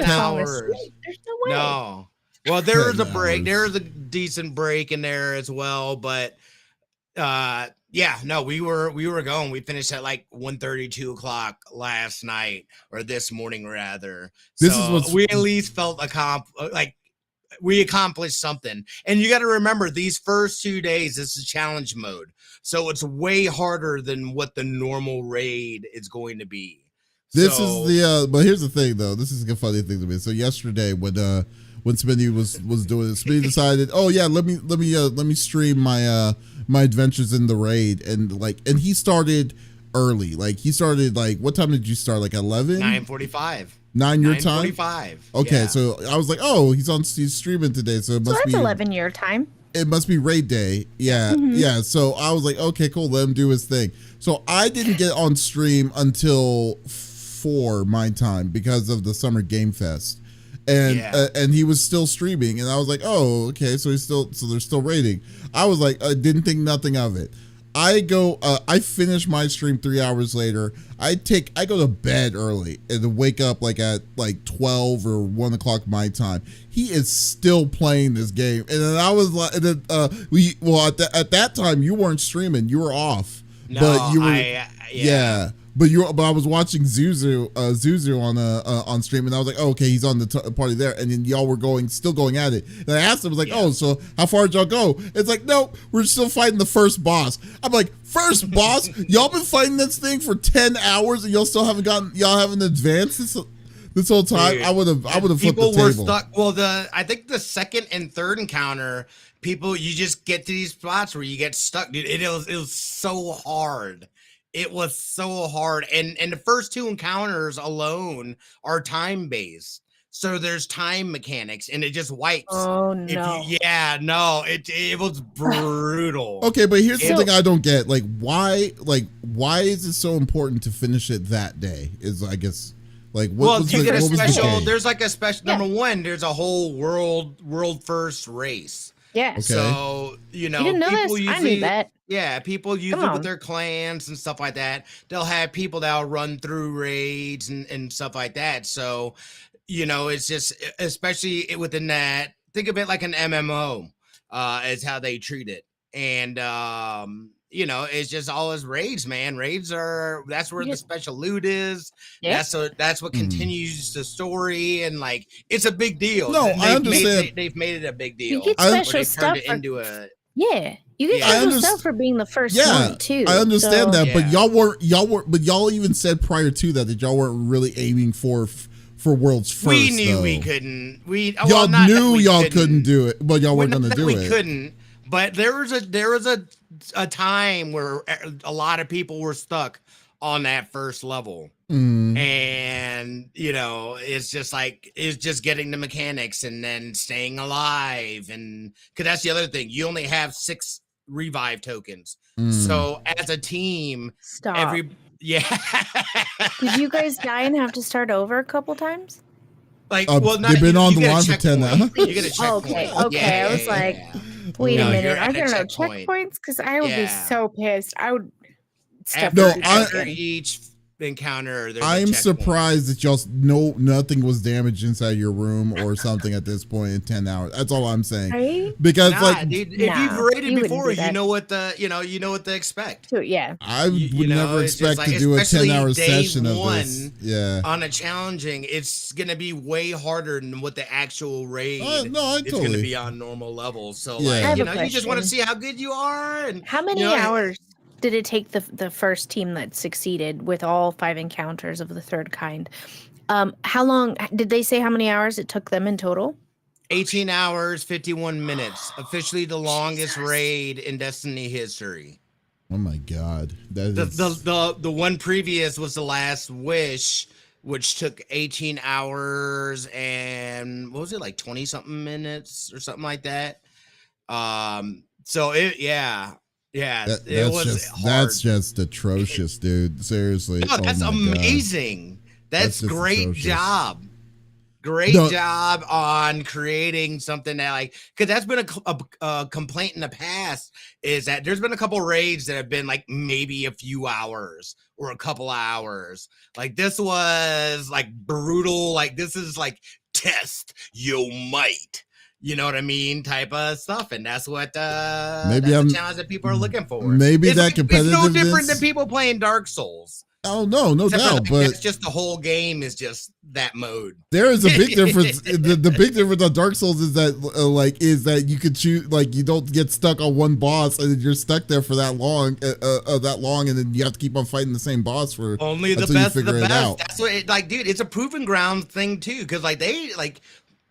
hours. There's no way. No. Well, there was a break. There was a decent break in there as well, but we were going. We finished at like 1:30, 2 o'clock last night, or this morning rather. This is what we at least felt we accomplished something. And you got to remember, these first 2 days, this is challenge mode, so it's way harder than what the normal raid is going to be. This is the but here's the thing though. This is a funny thing to me. So yesterday when Smitty was doing it, Smitty decided, oh yeah, let me stream my my adventures in the raid, and he started early. Like he started what time did you start? Like 11? 9:45. 9 your time? 9:45. Okay, yeah. So I was like, oh, he's streaming today, so it must be 11 your time. It must be raid day. Yeah, yeah. So I was like, okay, cool, let him do his thing. So I didn't get on stream until 4 my time because of the Summer Game Fest, and he was still streaming, and I was like, oh, okay, so they're still raiding. I was like, I didn't think nothing of it. I finish my stream 3 hours later. I go to bed early and wake up at 12 or 1 o'clock my time. He is still playing this game, and then I was like, at that time you weren't streaming, you were off. No, but you were, But I was watching Zuzu on stream, and I was like, oh, okay, he's on the party there, and then y'all were still going at it. And I asked him, I was like, oh, so how far did y'all go? It's like, no, we're still fighting the first boss. I'm like, first boss? Y'all been fighting this thing for 10 hours, and y'all haven't advanced this whole time? Dude, I would have flipped the table. People were stuck. Well, I think the second and third encounter, you just get to these spots where you get stuck, dude. It was so hard. It was so hard, and the first 2 encounters alone are time based, so there's time mechanics, and it just wipes. Oh no! It was brutal. Okay, but here's something I don't get: why is it so important to finish it that day? Is I guess what was the there's like a special number one. There's a whole world first race. Yeah. Okay. So you didn't know this? Usually, I knew that. Yeah, people use it with their clans and stuff like that. They'll have people that'll run through raids and stuff like that. So, it's just, especially within that, think of it like an MMO, is how they treat it. And, it's just always raids, man. Raids that's where the special loot is. Yeah. That's what continues the story. And it's a big deal. No, I understand. They've made it a big deal. You get special stuff you get special stuff for being the first one too. I understand that, but y'all even said prior to that y'all weren't really aiming for world's first. We knew we couldn't. Y'all knew y'all couldn't do it, but y'all weren't going to do it. We couldn't. But there was a time where a lot of people were stuck on that first level. And it's just getting the mechanics and then staying alive, and because that's the other thing, you only have 6 revive tokens. So as a team, did you guys die and have to start over a couple times? They've been on the line for 10 now. You get a checkpoint. Okay. I was like, wait a minute, are there no checkpoints? Because I would be so pissed. I would step after each encounter. I'm surprised that y'all nothing was damaged inside your room or something at this point in 10 hours. That's all I'm saying. Right? Because dude, if you've raided before, you know what to expect. So, yeah. I would never expect to do a 10-hour session of this. Yeah. On a challenging, it's gonna be way harder than what the actual raid is gonna be on normal levels. So you just want to see how good you are. And how many hours did it take the first team that succeeded with all 5 encounters of the third kind? How long did they say how many hours it took them in total? 18 hours, 51 minutes. Officially the longest raid in Destiny history. Oh my God. The one previous was the Last Wish, which took 18 hours and what was it, like 20 something minutes or something like that. So that's just atrocious, dude. Seriously. No, that's amazing. That's great atrocious. Job. Great job on creating something that because that's been a complaint in the past, is that there's been a couple raids that have been like maybe a few hours or a couple hours. Like this was like brutal. Like this is like test your might. You know what I mean? Type of stuff. And that's what the challenge that people are looking for. Maybe it's no different than people playing Dark Souls. Oh, no doubt. But it's just the whole game is just that mode. There is a big difference. the big difference on Dark Souls is that that you could choose, you don't get stuck on one boss and you're stuck there for that long, and then you have to keep on fighting the same boss for only the best of the best. That's what dude, it's a proving ground thing too, because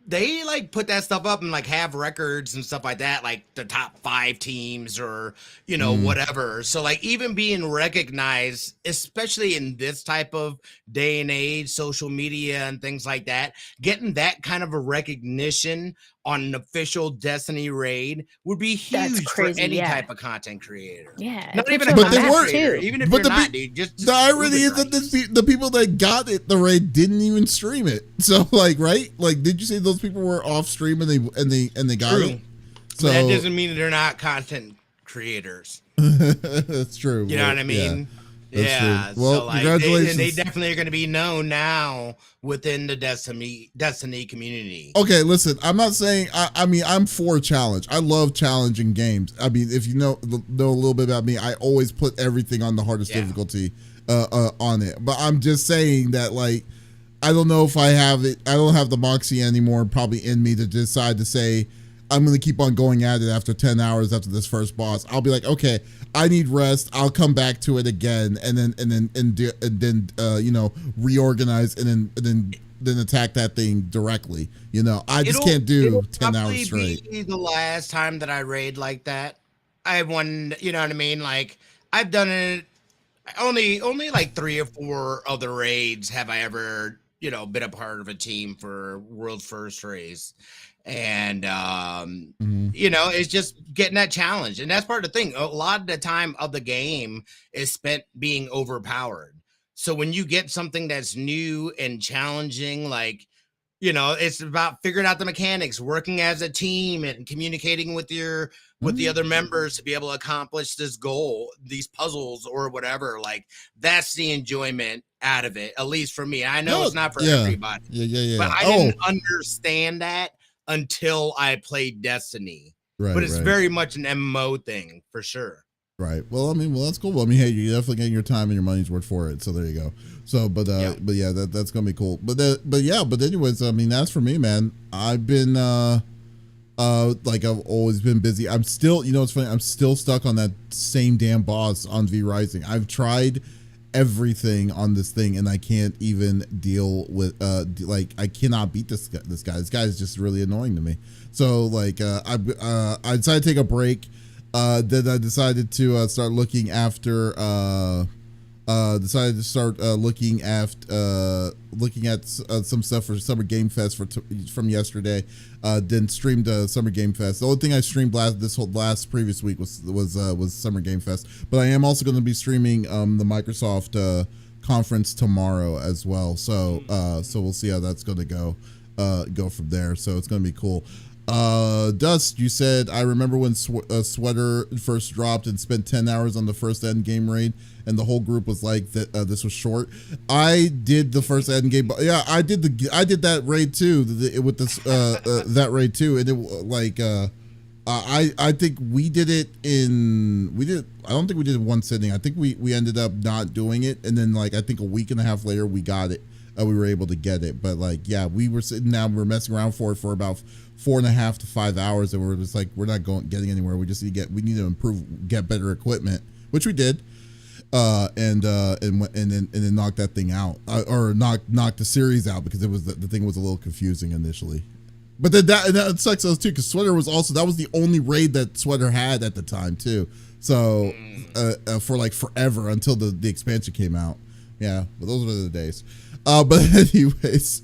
they put that stuff up and have records and stuff like that, like the top 5 teams or whatever. So even being recognized, especially in this type of day and age, social media and things like that, getting that kind of a recognition on an official Destiny raid would be huge for any type of content creator. Yeah, not even a content creator, even if you're not, dude. Just the irony is that the people that got the raid didn't even stream it. So right? Did you say those people were off stream and they got it? So that doesn't mean they're not content creators. That's true. You know what I mean? Yeah. True. Well, congratulations. They definitely are going to be known now within the Destiny community. Okay, listen, I'm not saying I mean I'm for a challenge. I love challenging games. I mean, if you know a little bit about me, I always put everything on the hardest difficulty on it. But I'm just saying that I don't know if I have it. I don't have the moxie anymore, probably in me, to decide to say I'm going to keep on going at it after 10 hours after this first boss. I'll be like, okay, I need rest. I'll come back to it again, and then reorganize and then attack that thing directly. I just can't do 10 hours straight. Be the last time that I raid like that. I won. You know what I mean? I've done it. Only 3 or 4 other raids have I ever been a part of a team for world first race. And it's just getting that challenge, and that's part of the thing. A lot of the time of the game is spent being overpowered. So when you get something that's new and challenging, it's about figuring out the mechanics, working as a team, and communicating with the other members to be able to accomplish this goal, these puzzles or whatever. That's the enjoyment out of it, at least for me. I know it's not for everybody. Yeah. But I didn't understand that until I played Destiny. Right. But it's very much an MMO thing for sure. Right. Well, that's cool. Hey, you're definitely getting your time and your money's worth for it. So there you go. So, but yeah, that's gonna be cool. But anyways, as for me, man, I've been I've always been busy. I'm still, it's funny, I'm still stuck on that same damn boss on V Rising. I've tried everything on this thing and I can't even deal with I cannot beat this guy. This guy is just really annoying to me. So I decided to take a break. Then I decided to start looking after looking at some stuff for Summer Game Fest from yesterday. Then streamed Summer Game Fest. The only thing I streamed previous week was Summer Game Fest. But I am also going to be streaming the Microsoft conference tomorrow as well. So we'll see how that's going to go from there. So it's going to be cool. Dust, you said, I remember when Sweater first dropped and spent 10 hours on the first end game raid, and the whole group was like that. This was short. I did the first end game, yeah, I did that raid too, with this that raid too, and it I think we did it I don't think we did it in one sitting. I think we ended up not doing it, and then like I think a week and a half later we got it. We were able to get it, but like, yeah, we were sitting down, we were messing around for about 4.5 to 5 hours, and we're just like, we're not getting anywhere. We just need to improve, get better equipment, which we did, and then knock that thing out, or knock the series out, because it was the thing was a little confusing initially. But then that sucks us too, because Sweater was that was the only raid that Sweater had at the time too. So for like forever until the expansion came out. Yeah, but those were the days. But anyways,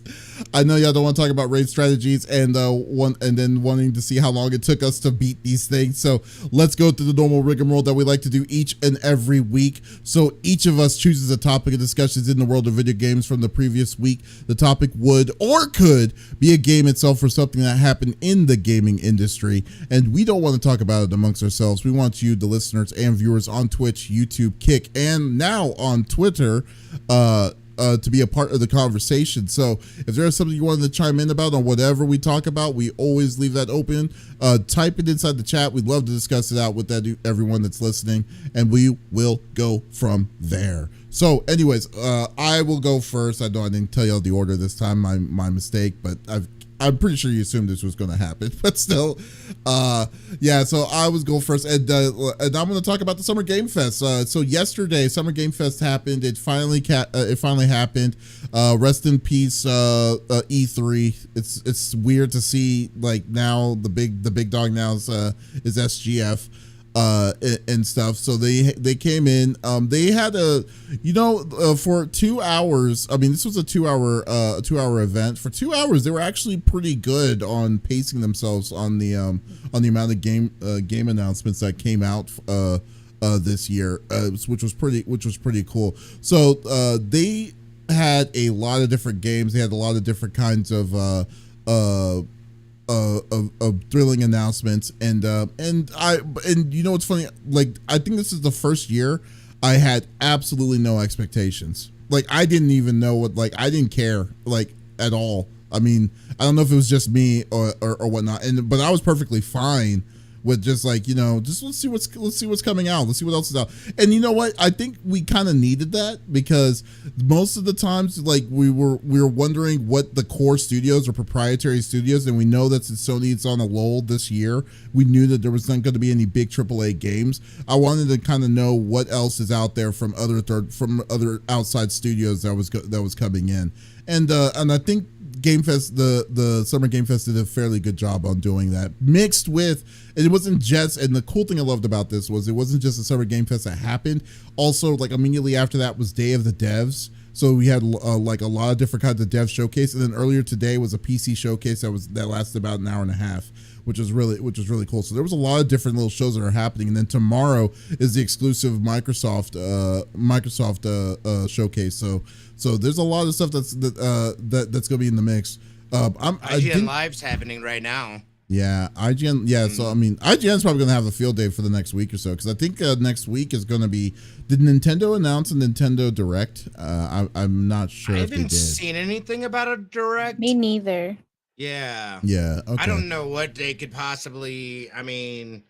I know y'all don't want to talk about raid strategies and then wanting to see how long it took us to beat these things. So let's go through the normal rigmarole that we like to do each and every week. So each of us chooses a topic of discussions in the world of video games from the previous week. The topic would or could be a game itself or something that happened in the gaming industry. And we don't want to talk about it amongst ourselves. We want you, the listeners and viewers on Twitch, YouTube, Kick, and now on Twitter, to be a part of the conversation. So if there's something you wanted to chime in about on whatever we talk about, we always leave that open. Type it inside the chat. We'd love to discuss it out with everyone that's listening, and we will go from there. So anyways, I will go first. I know I didn't tell y'all the order this time, my mistake, but I'm pretty sure you assumed this was going to happen, but still, yeah. So I was going first, and I'm going to talk about the Summer Game Fest. So yesterday, Summer Game Fest happened. It finally happened. Rest in peace, E3. It's weird to see, like, now the big dog now is SGF. And stuff. So they came in. They had for 2 hours. I mean, this was a 2 hour event. For 2 hours, they were actually pretty good on pacing themselves on the amount of game announcements that came out this year, which was pretty cool. So they had a lot of different games. They had a lot of different kinds of thrilling announcements, and you know what's funny, like, I think this is the first year I had absolutely no expectations. Like, I didn't even know I didn't care, like, at all. I mean, I don't know if it was just me or whatnot, but I was perfectly fine with just, like, just let's see what's coming out. Let's see what else is out. And you know what? I think we kind of needed that, because most of the times, like, we were wondering what the core studios or proprietary studios, and we know that since Sony is on a lull this year, we knew that there was not going to be any big AAA games. I wanted to kind of know what else is out there from other outside studios that was coming in, and I think Game Fest, the Summer Game Fest, did a fairly good job on doing that. Mixed with, and it wasn't just, and the cool thing I loved about this was it wasn't just a Summer Game Fest that happened. Also, like, immediately after that was Day of the Devs. So we had like a lot of different kinds of dev showcase, and then earlier today was a PC showcase that lasted about an hour and a half, which was really cool. So there was a lot of different little shows that are happening, and then tomorrow is the exclusive Microsoft showcase. So there's a lot of stuff that's going to be in the mix. IGN Live's happening right now. Yeah, IGN. Yeah, so I mean, IGN's probably going to have a field day for the next week or so, because I think next week is going to be. Did Nintendo announce a Nintendo Direct? I'm not sure. I if haven't seen anything about a Direct. Me neither. Yeah. Yeah. Okay. I don't know what they could possibly. I mean,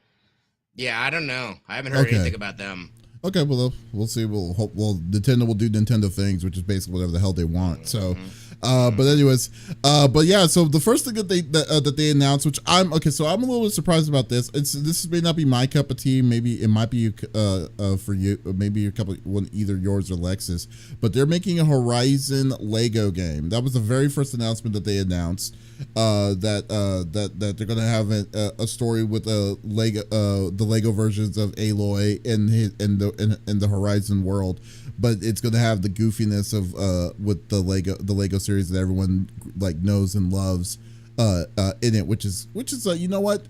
yeah, I don't know. I haven't heard anything about them. Okay, well, we'll see. We'll hope. Well, Nintendo will do Nintendo things, which is basically whatever the hell they want. So. But anyways, but yeah, so the first thing that they announced, which I'm a little bit surprised about this. This may not be my cup of tea. Maybe it might be for you, maybe either yours or Lexus. But they're making a Horizon Lego game. That was the very first announcement that they announced. That they're gonna have a story with the Lego versions of Aloy in the Horizon world. But it's going to have the goofiness of with the Lego series that everyone like knows and loves in it, which is you know what,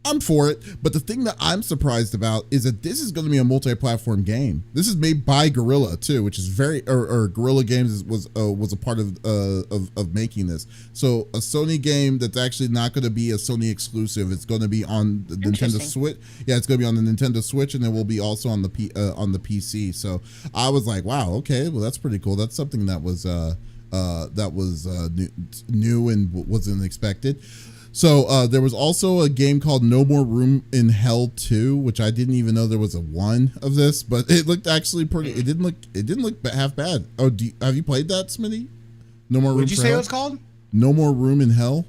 I'm for it, but the thing that I'm surprised about is that this is going to be a multi-platform game. This is made by Guerrilla too, which is or Guerrilla Games was a part of making this. So a Sony game that's actually not going to be a Sony exclusive. It's going to be on the Nintendo Switch. Yeah, it's going to be on the Nintendo Switch, and it will be also on the PC. So I was like, wow, okay, well that's pretty cool. That's something that was new and wasn't expected. So there was also a game called No More Room in Hell 2, which I didn't even know there was a 1 of this, but it looked actually pretty. It didn't look half bad. Oh, have you played that, Smitty? No More Room. What'd you say it was called? No More Room in Hell.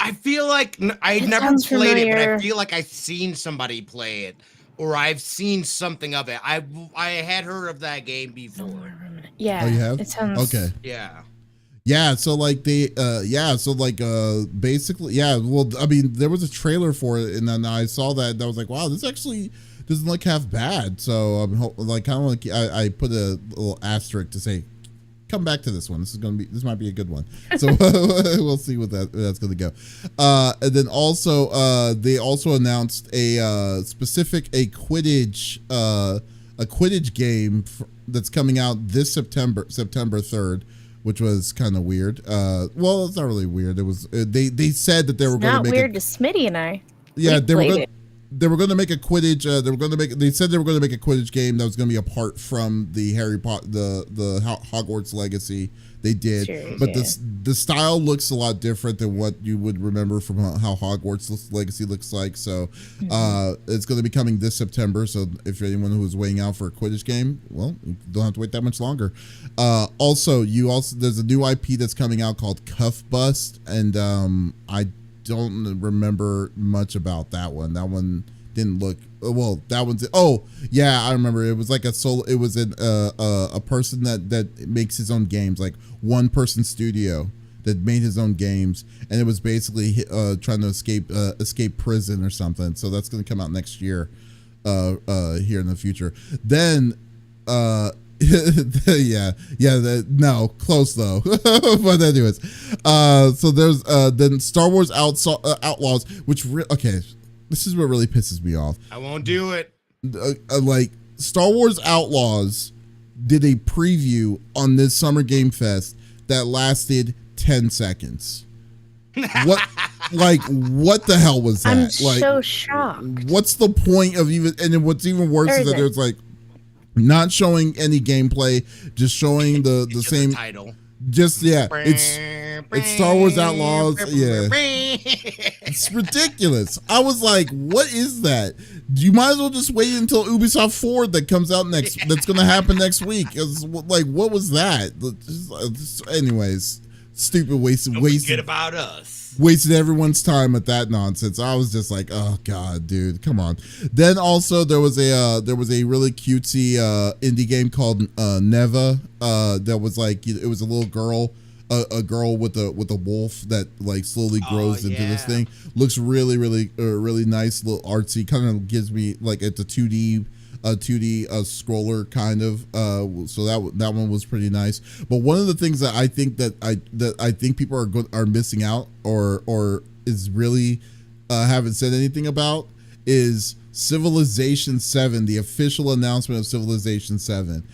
I feel like I never played it, but I feel like I've seen somebody play it, or I've seen something of it. I had heard of that game before. Yeah. Oh, you have? It sounds okay. Yeah. Yeah, so like basically, yeah, well, I mean, there was a trailer for it, and then I saw that, and I was like, wow, this actually doesn't look half bad. So I'm like, kind of like, I put a little asterisk to say, come back to this one. This might be a good one. So we'll see what that's going to go. And then also, they also announced a Quidditch game that's coming out this September 3rd. Which was kind of weird. Well, it's not really weird. It was they said that they were going to make. Not weird to Smitty and I. Yeah, they were going to make a Quidditch. They said they were going to make a Quidditch game that was going to be apart from the Harry Potter, the Hogwarts Legacy. They did, but the style looks a lot different than what you would remember from how Hogwarts Legacy looks like. So, it's going to be coming this September. So, if you're anyone who was waiting out for a Quidditch game, well, you don't have to wait that much longer. Also, there's a new IP that's coming out called Cuff Bust, and I don't remember much about that one. That one didn't look well. That one's I remember. It was like a person that makes his own games, like one person studio that made his own games, and it was basically trying to escape prison or something. So that's going to come out next year, here in the future. Then no, close though. But anyways, so there's then Star Wars Outlaws, which this is what really pisses me off. I won't do it. Like Star Wars Outlaws did a preview on this Summer Game Fest that lasted 10 seconds. What the hell was that? I'm so shocked. What's the point of even? And then what's even worse is that there's like not showing any gameplay, just showing the same title. Just it's Star Wars Outlaws. Yeah, it's ridiculous. I was like, what is that? You might as well just wait until Ubisoft Forward that comes out next. That's going to happen next week. It's like, what was that? Anyways, stupid wasted. Forget about us. Wasted everyone's time with that nonsense. I was just like, oh god, dude, come on. Then also there was a really cutesy indie game called Neva. That was like, it was a little girl, a girl with a wolf that like slowly grows into this thing. Looks really nice, little artsy. Kind of gives me like, it's a 2D scroller kind of. So that one was pretty nice. But one of the things that I think I think people are missing out or is really haven't said anything about is Civilization 7, the official announcement of Civilization 7.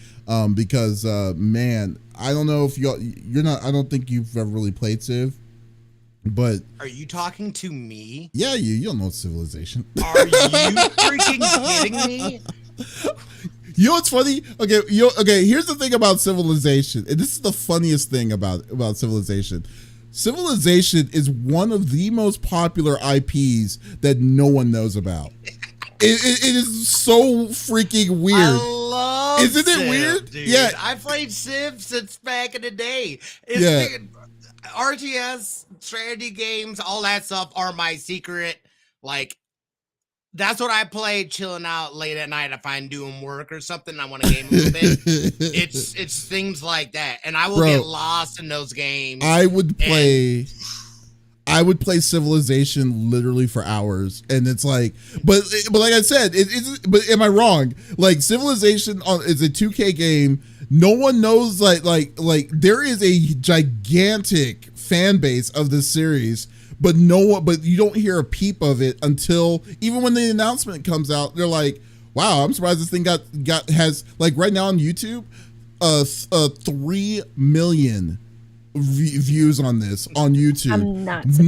Because man, I don't know if you're not. I don't think you've ever really played Civ. But are you talking to me? Yeah, you don't know Civilization. Are you freaking kidding me? You know what's funny? Okay. Here's the thing about Civilization, and this is the funniest thing about Civilization. Civilization is one of the most popular IPs that no one knows about. It is so freaking weird. I love Isn't Civ, it weird? dude. Yeah, I played Civ since back in the day. RTS, strategy games, all that stuff are my secret. Like, that's what I play chilling out late at night if I'm doing work or something. I want to game a little bit. It's things like that, and I will get lost in those games. I would play Civilization literally for hours, and it's like, but like I said, but am I wrong? Like, Civilization is a 2K game. No one knows, like there is a gigantic fan base of this series, but you don't hear a peep of it until even when the announcement comes out. They're like, wow, I'm surprised this thing has like right now on YouTube 3 million views on this on YouTube. I'm not surprised.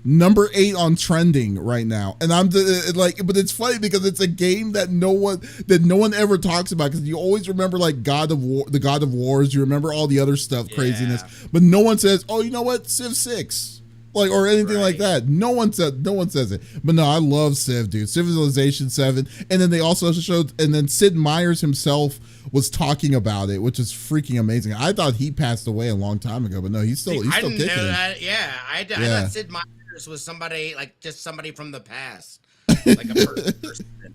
Number 8 on trending right now, and I'm like, but it's funny because it's a game that no one ever talks about, because you always remember like the God of Wars, you remember all the other stuff, craziness, but no one says, oh, you know what, Civ 6. Like, or anything like that. No one says it. But no, I love Civ, dude. Civilization 7. And then they also showed, and then Sid Meier's himself was talking about it, which is freaking amazing. I thought he passed away a long time ago, but no, he's still kicking. I didn't know that. Yeah, I thought Sid Meier's was somebody, like, just somebody from the past. Like a person.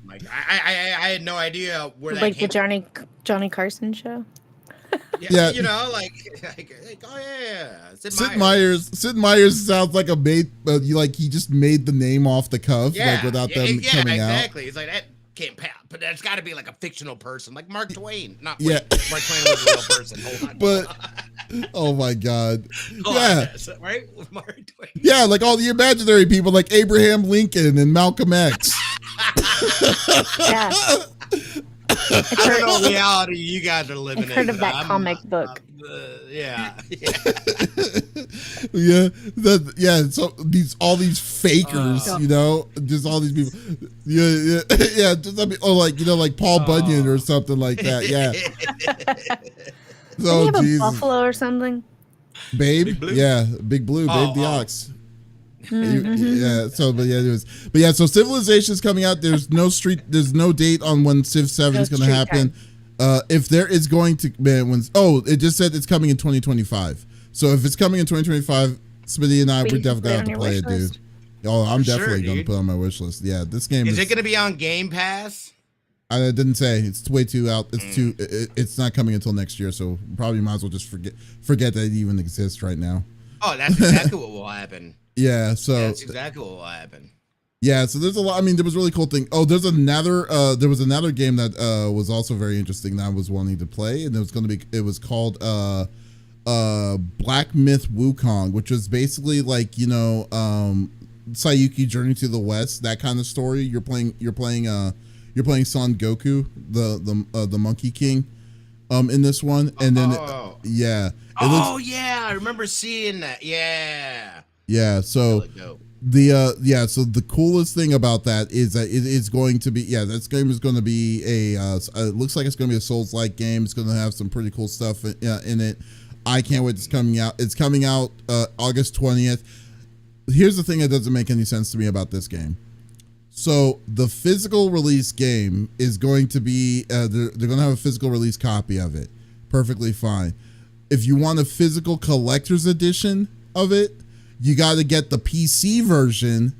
Like, I had no idea where that came from. Like the Johnny Carson show? Yeah, you know, like oh yeah, Sid Meier's sounds like he just made the name off the cuff, like without them coming out. Exactly. It's like that can't pass, but that's got to be like a fictional person, like Mark Twain. Mark Twain was a real person. Hold on. But oh my god, right, Mark Twain. Yeah, like all the imaginary people, like Abraham Lincoln and Malcolm X. Yeah. I don't know reality you guys are living in. I've heard of that comic book. Yeah. So all these fakers, you know, just all these people. Yeah. Just like Paul Bunyan or something like that. Yeah. So, do you have a buffalo or something? Babe, Big Blue, Babe the Ox. So Civilization's coming out. There's no date on when Civ 7 is going to happen. If there is going to be it just said it's coming in 2025. So if it's coming in 2025, Smitty and I, we're definitely going to have to play it, dude. Oh, I'm definitely going to put it on my wish list. Yeah, this game is it going to be on Game Pass? I didn't say. It's way too out. It's not coming until next year, so probably might as well just forget that it even exists right now. Oh, that's exactly what will happen. Yeah, so that's exactly what will happen. Yeah, so there's a lot. I mean, there was a really cool thing. Oh, there was another game that was also very interesting that I was wanting to play, and it was called Black Myth Wukong, which was basically like, you know, Sayuki Journey to the West, that kind of story. You're playing Son Goku, the Monkey King, in this one, and then I remember seeing that. Yeah, so the coolest thing about that is that it is going to be this game is going to be it looks like it's going to be a Souls-like game. It's going to have some pretty cool stuff in it. I can't wait. It's coming out August 20th. Here's the thing that doesn't make any sense to me about this game. So the physical release game is going to be they're going to have a physical release copy of it. Perfectly fine. If you want a physical collector's edition of it, you got to get the PC version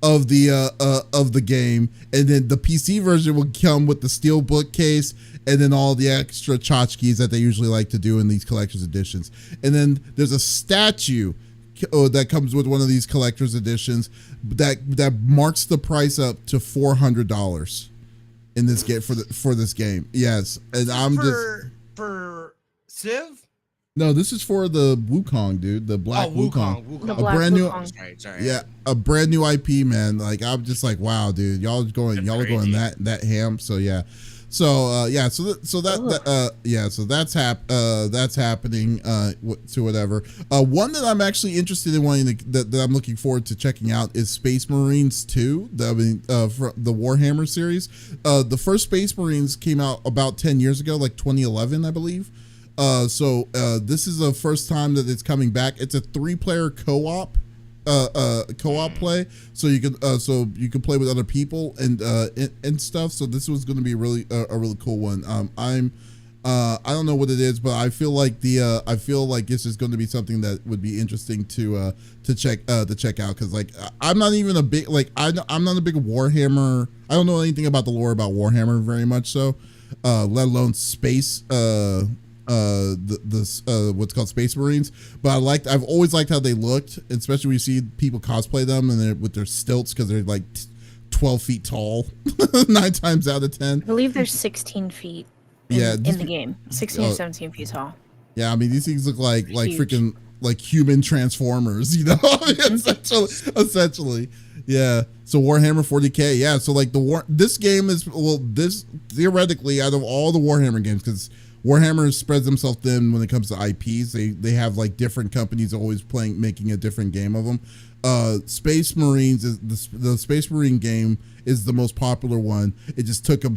of the game, and then the PC version will come with the steel bookcase and then all the extra tchotchkes that they usually like to do in these collector's editions. And then there's a statue that comes with one of these collector's editions that marks the price up to $400 in this game for this game. Yes, and I'm for Civ. No, this is for the Wukong, dude. The Black Wukong. A brand new, sorry. Yeah, a brand new IP, man. Like, I'm just like, wow, dude. Y'all are going that ham. So yeah, so that's happening. To whatever. One that I'm actually interested in that I'm looking forward to checking out is Space Marines 2. For the Warhammer series. The first Space Marines came out about 10 years ago, like 2011, I believe. This is the first time that it's coming back. It's a 3-player co-op play, so you can play with other people and stuff. So this was going to be really a really cool one. I don't know what it is, but I feel like this is going to be something that would be interesting to check out, because like I'm not even a big I'm not a big Warhammer. I don't know anything about the lore about Warhammer very much, so let alone space what's called Space Marines, but I've always liked how they looked, especially when you see people cosplay them and they're with their stilts because they're like 12 feet tall 9 times out of 10. I believe they're 16 feet in the game, 16 or 17 feet tall. Yeah, I mean, these things look like freaking like human transformers, you know. essentially. Yeah. So Warhammer 40K. Yeah. So like this game is, well, this theoretically out of all the Warhammer games, because Warhammer spreads themselves thin when it comes to IPs. They have like different companies always making a different game of them. Space Marines is the Space Marine game is the most popular one. It just took them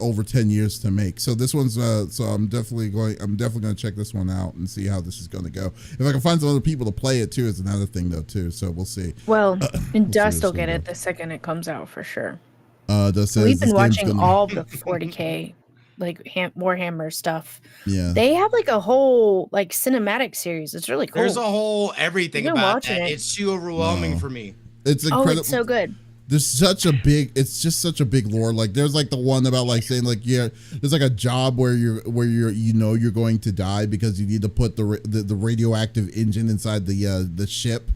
over 10 years to make. So this one's so I'm definitely going to check this one out and see how this is going to go. If I can find some other people to play it too is another thing though too. So we'll see. Well, and Dust will get it the second it comes out for sure. Dust says we've been watching all the 40K like Warhammer stuff. Yeah, they have like a whole like cinematic series. It's really cool. There's a whole everything about that. It's too overwhelming for me. It's incredible. Oh, it's so good. There's it's just such a big lore. Like there's like the one about like saying like, yeah, there's like a job where you're going to die because you need to put the radioactive engine inside the ship.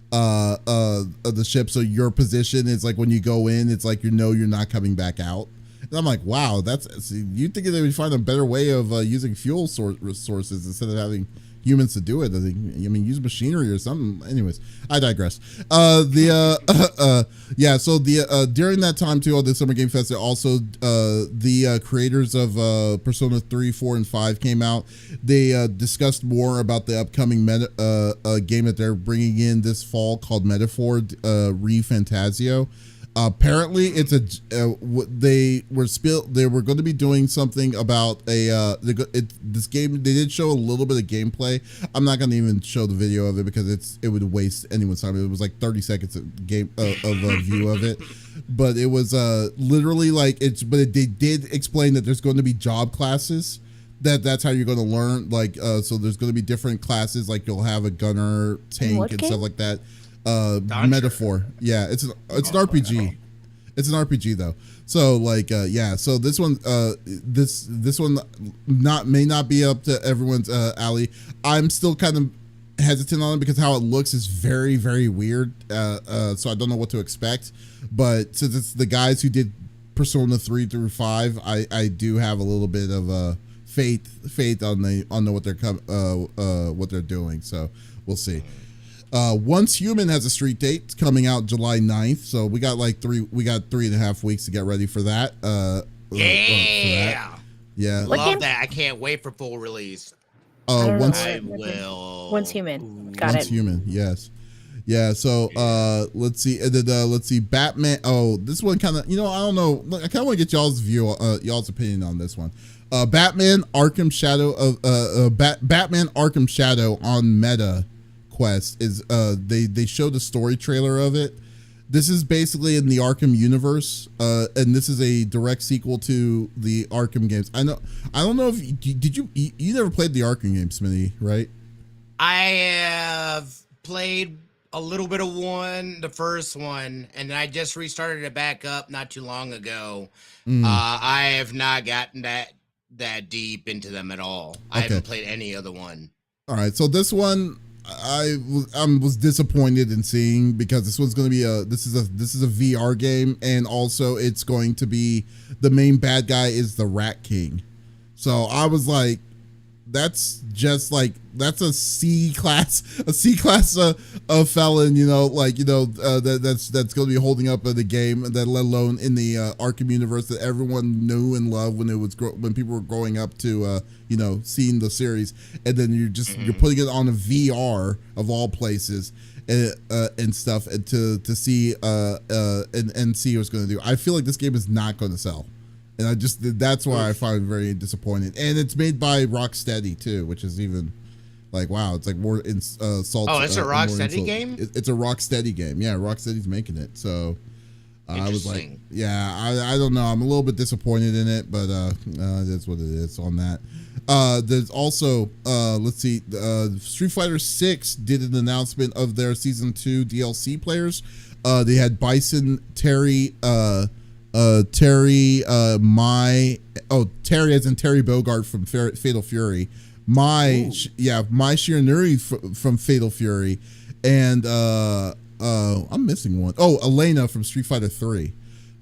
The ship, so your position is like when you go in, it's like you're not coming back out. And I'm like, wow, you think they would find a better way of using fuel resources instead of having humans to do it? I mean, use machinery or something. Anyways, I digress. So during that time too, on the Summer Game Fest, also the creators of Persona 3, 4, and 5 came out. They discussed more about the upcoming game that they're bringing in this fall called Metaphor ReFantasio. Apparently it's they were going to be doing something about this game. They did show a little bit of gameplay. I'm not going to even show the video of it because it would waste anyone's time. It was like 30 seconds of a view of it, but it was literally like they did explain that there's going to be job classes. That's how you're going to learn. Like so there's going to be different classes. Like you'll have a gunner, tank, and stuff like that. Metaphor, yeah, it's an RPG. It's an RPG though. So like so this one this one may not be up to everyone's alley. I'm still kind of hesitant on it because how it looks is very, very weird. So I don't know what to expect, but since it's the guys who did Persona 3 through 5, I do have a little bit of faith on what they're doing. So we'll see. Once Human has a street date. It's coming out July 9th. So we got 3.5 weeks to get ready for that. Yeah. Love that. I can't wait for full release. Once Human. Got it. Once Human, yes. Yeah, so let's see. Let's see. Batman. Oh, this one kind of, I don't know. I kind of want to get y'all's opinion on this one. Batman Arkham Shadow Batman Arkham Shadow on Meta Quest is they showed a story trailer of it. This is basically in the Arkham universe, and this is a direct sequel to the Arkham games. I don't know if you never played the Arkham games, Smitty, right? I have played a little bit of the first one, and I just restarted it back up not too long ago. I have not gotten that deep into them at all. I haven't played any other one. All right, so this one I was disappointed in seeing because this one's going to be this is a VR game, and also it's going to be the main bad guy is the Rat King. So I was like, that's a C class felon, that's going to be holding up in the game, that let alone in the Arkham universe that everyone knew and loved when people were growing up to seeing the series, and then you're putting it on a VR of all places and stuff, and to see and see what's going to do. I feel like this game is not going to sell. And that's why I find it very disappointing. And it's made by Rocksteady too, which is even like, wow, it's like more insult. Oh, it's a Rocksteady game? It's a Rocksteady game. Yeah, Rocksteady's making it. So I was like, yeah, I don't know. I'm a little bit disappointed in it, but that's what it is on that. There's also, let's see, Street Fighter 6 did an announcement of their Season 2 DLC players. They had Bison, Terry, Terry as in Terry Bogard from Fatal Fury, Mai Shiranui from Fatal Fury, and I'm missing one. Oh, Elena from Street Fighter 3.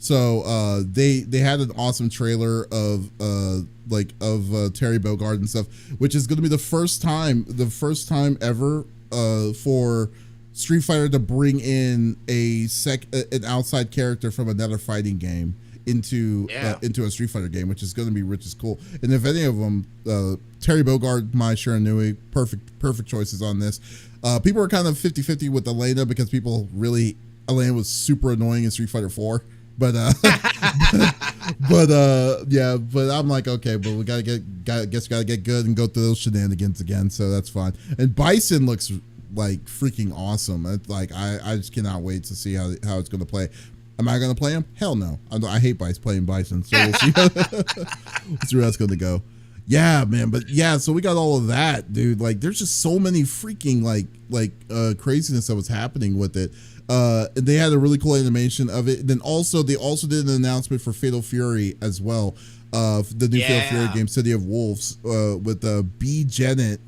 So they had an awesome trailer of Terry Bogard and stuff, which is going to be the first time ever for Street Fighter to bring in an outside character from another fighting game into a Street Fighter game, which is going to be rich as cool. And if any of them, Terry Bogard, Mai Shiranui, perfect choices on this. People were kind of 50-50 with Elena because Elena was super annoying in Street Fighter 4. But but I'm like, okay, but we gotta get good and go through those shenanigans again. So that's fine. And Bison looks like freaking awesome. It's like I just cannot wait to see how it's gonna play. Am I gonna play him? Hell no. I hate playing Bison. So we'll see. We'll see where that's gonna go. Yeah, man. But yeah, so we got all of that, dude. Like, there's just so many freaking craziness that was happening with it. They had a really cool animation of it. Then they also did an announcement for Fatal Fury as well. The new Fatal Fury game, City of Wolves, with B. Janet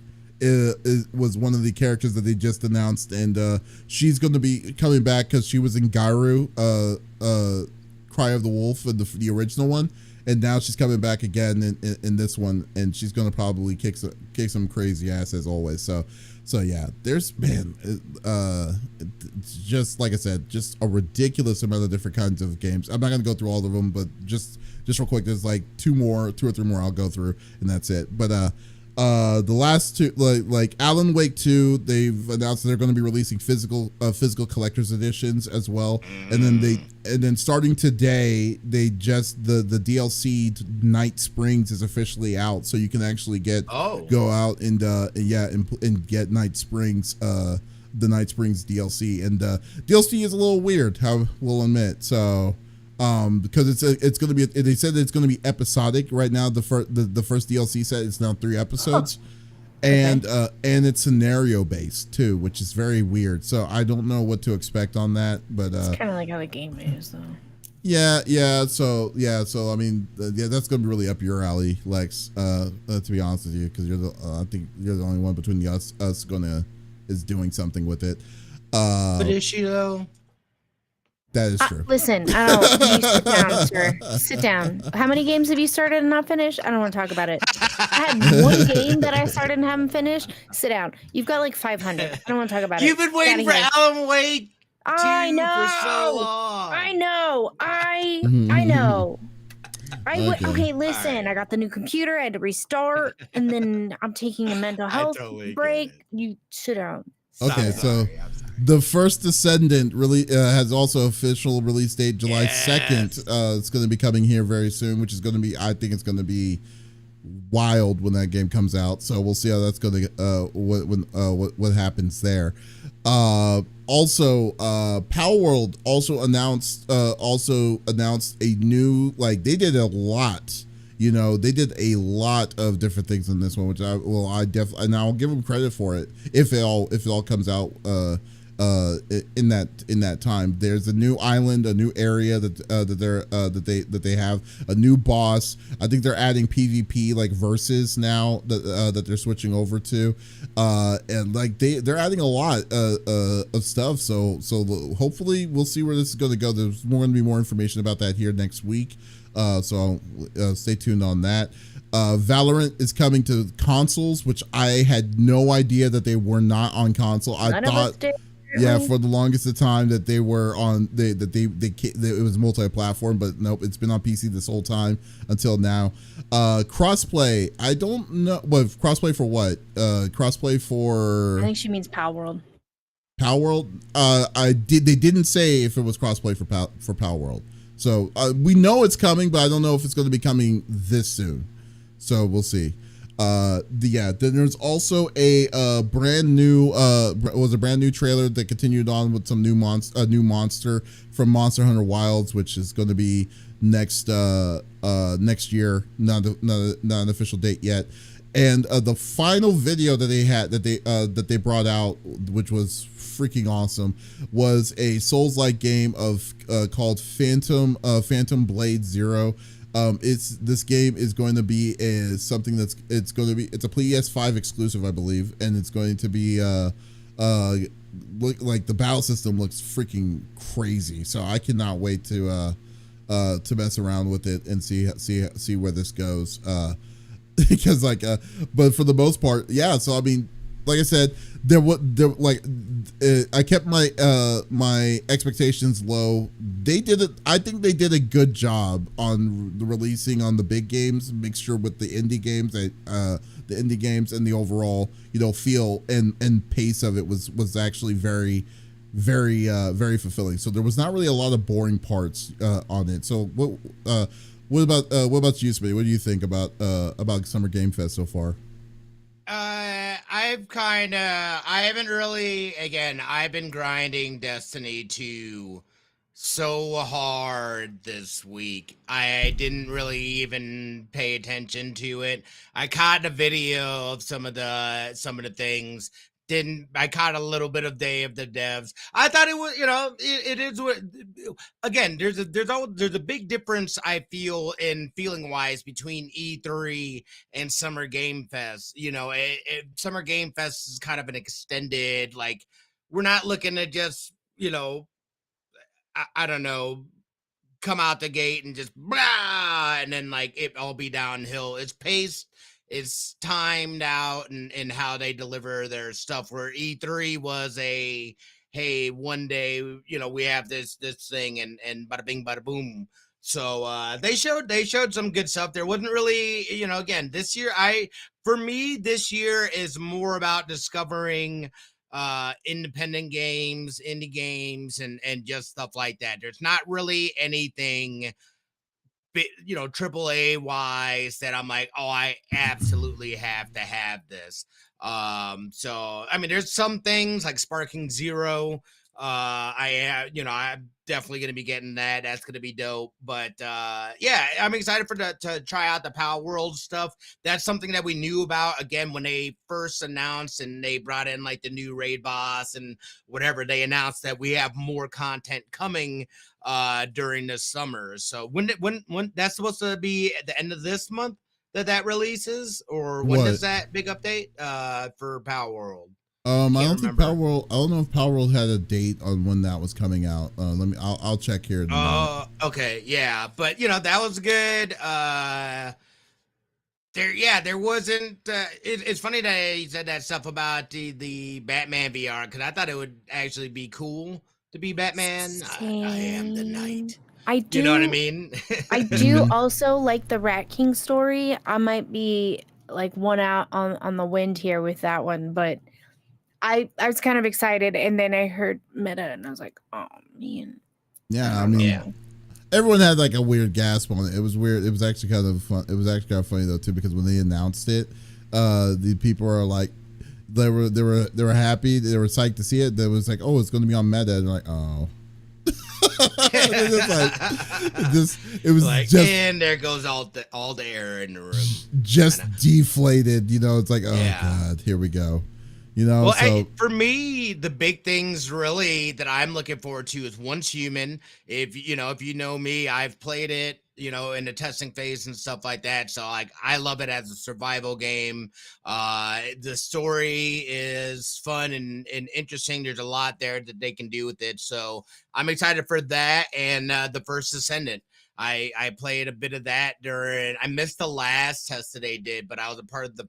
was one of the characters that they just announced, and she's going to be coming back because she was in Gairu, Cry of the Wolf, in the original one, and now she's coming back again in this one, and she's going to probably kick some crazy ass as always. So yeah, there's just like I said, just a ridiculous amount of different kinds of games. I'm not gonna go through all of them, but just real quick, there's like two or three more I'll go through, and that's it. But the last two, like Alan Wake 2, they've announced that they're going to be releasing physical collector's editions as well, and then starting today, the DLC to Night Springs is officially out, so you can actually go out and get Night Springs, the Night Springs DLC, and DLC is a little weird, we'll admit. So because it's going to be, they said that it's going to be episodic right now. The first DLC set is now 3 episodes, and it's scenario based too, which is very weird. So I don't know what to expect on that, but it's kind of like how the game is, though. Yeah. So I mean, that's going to be really up your alley, Lex. To be honest with you, because I think you're the only one between us is doing something with it. But is she though? That is true. Listen, I don't. You sit down, sir. Sit down. How many games have you started and not finished? I don't want to talk about it. I had one game that I started and haven't finished. Sit down. You've got like 500. I don't want to talk about it. You've been waiting for Alan Wake. I know. For so long. I know. I know. Okay, listen. Right. I got the new computer. I had to restart, and then I'm taking a mental health break. You sit down. Okay, so the First Descendant really has also official release date July 2nd. It's going to be coming here very soon, which is going to be, I think it's going to be wild when that game comes out. So we'll see how that's going to what happens there. Also, Power World also announced a new, like, they did a lot. You know, they did a lot of different things in this one, which I definitely, and I'll give them credit for it if it all comes out in that time. There's a new island, a new area that they have, a new boss. I think they're adding PvP like versus now that they're switching over to, and like they're adding a lot of stuff. So hopefully we'll see where this is going to go. There's going to be more information about that here next week. So stay tuned on that. Valorant is coming to consoles, which I had no idea that they were not on console. I thought, for the longest of time that they were on, it was multi-platform, but nope, it's been on PC this whole time until now. Crossplay, I don't know. What crossplay for? What crossplay for? I think she means Power World. Power World. They didn't say if it was crossplay for Power World. So we know it's coming, but I don't know if it's going to be coming this soon. So we'll see. Then there's also a brand new trailer that continued on with some new monster from Monster Hunter Wilds, which is going to be next year. Not an official date yet. And the final video that they brought out, which was freaking awesome, was a Souls-like game called Phantom Blade Zero. This game is going to be it's a PS5 exclusive, I believe, and it's going to be like the battle system looks freaking crazy. So I cannot wait to to mess around with it and see where this goes. Because but for the most part, yeah. So I mean, like I said, I kept my expectations low. They did it. I think they did a good job on releasing on the big games, mixture with the indie games. The indie games and the overall, feel and pace of it was actually very, very, very fulfilling. So there was not really a lot of boring parts on it. So what about you, Smitty? What do you think about Summer Game Fest so far? I've been grinding Destiny 2 so hard this week. I didn't really even pay attention to it. I caught a video of some of the things. I caught a little bit of Day of the Devs. I thought it was, it is what, again, there's a big difference I feel in feeling wise between E3 and Summer Game Fest. Summer Game Fest is kind of an extended, like, we're not looking to just, I don't know, come out the gate and just blah, and then like it all be downhill. It's paced, it's timed out, and how they deliver their stuff. Where E3 was hey, one day, we have this thing, and bada bing, bada boom. So they showed some good stuff. There wasn't really, again, this year, for me, this year is more about discovering independent games, indie games, and just stuff like that. There's not really anything AAA wise that I'm like, oh, I absolutely have to have this. So I mean, there's some things like Sparking Zero. I'm definitely going to be getting that. That's going to be dope. But yeah, I'm excited to try out the Power World stuff. That's something that we knew about, again, when they first announced and they brought in like the new raid boss and whatever. They announced that we have more content coming during the summer. So when that's supposed to be at the end of this month that releases, or when does that big update for Power World? I don't think Power World. I don't know if Power World had a date on when that was coming out. I'll check here. Oh, okay, yeah, but that was good. There wasn't. It's funny that he said that stuff about the Batman VR, because I thought it would actually be cool to be Batman. I am the Knight. I do. You know what I mean? I do also like the Rat King story. I might be like one out on the wind here with that one, but I was kind of excited, and then I heard meta, and I was like, oh man. Yeah, I mean, everyone had like a weird gasp on it. It was weird. It was actually kind of fun. It was actually kind of funny though too, because when they announced it, the people are like, they were happy, they were psyched to see it. They was like, oh, it's going to be on meta, and they're like, oh. It was like, just, and there goes all the air in the room. Just deflated, It's like, oh god, here we go. Well, for me, the big things really that I'm looking forward to is Once Human. If you know me, I've played it, in the testing phase and stuff like that. So like, I love it as a survival game. The story is fun and interesting. There's a lot there that they can do with it. So I'm excited for that. And the First Descendant. I played a bit of that I missed the last test that they did, but I was a part of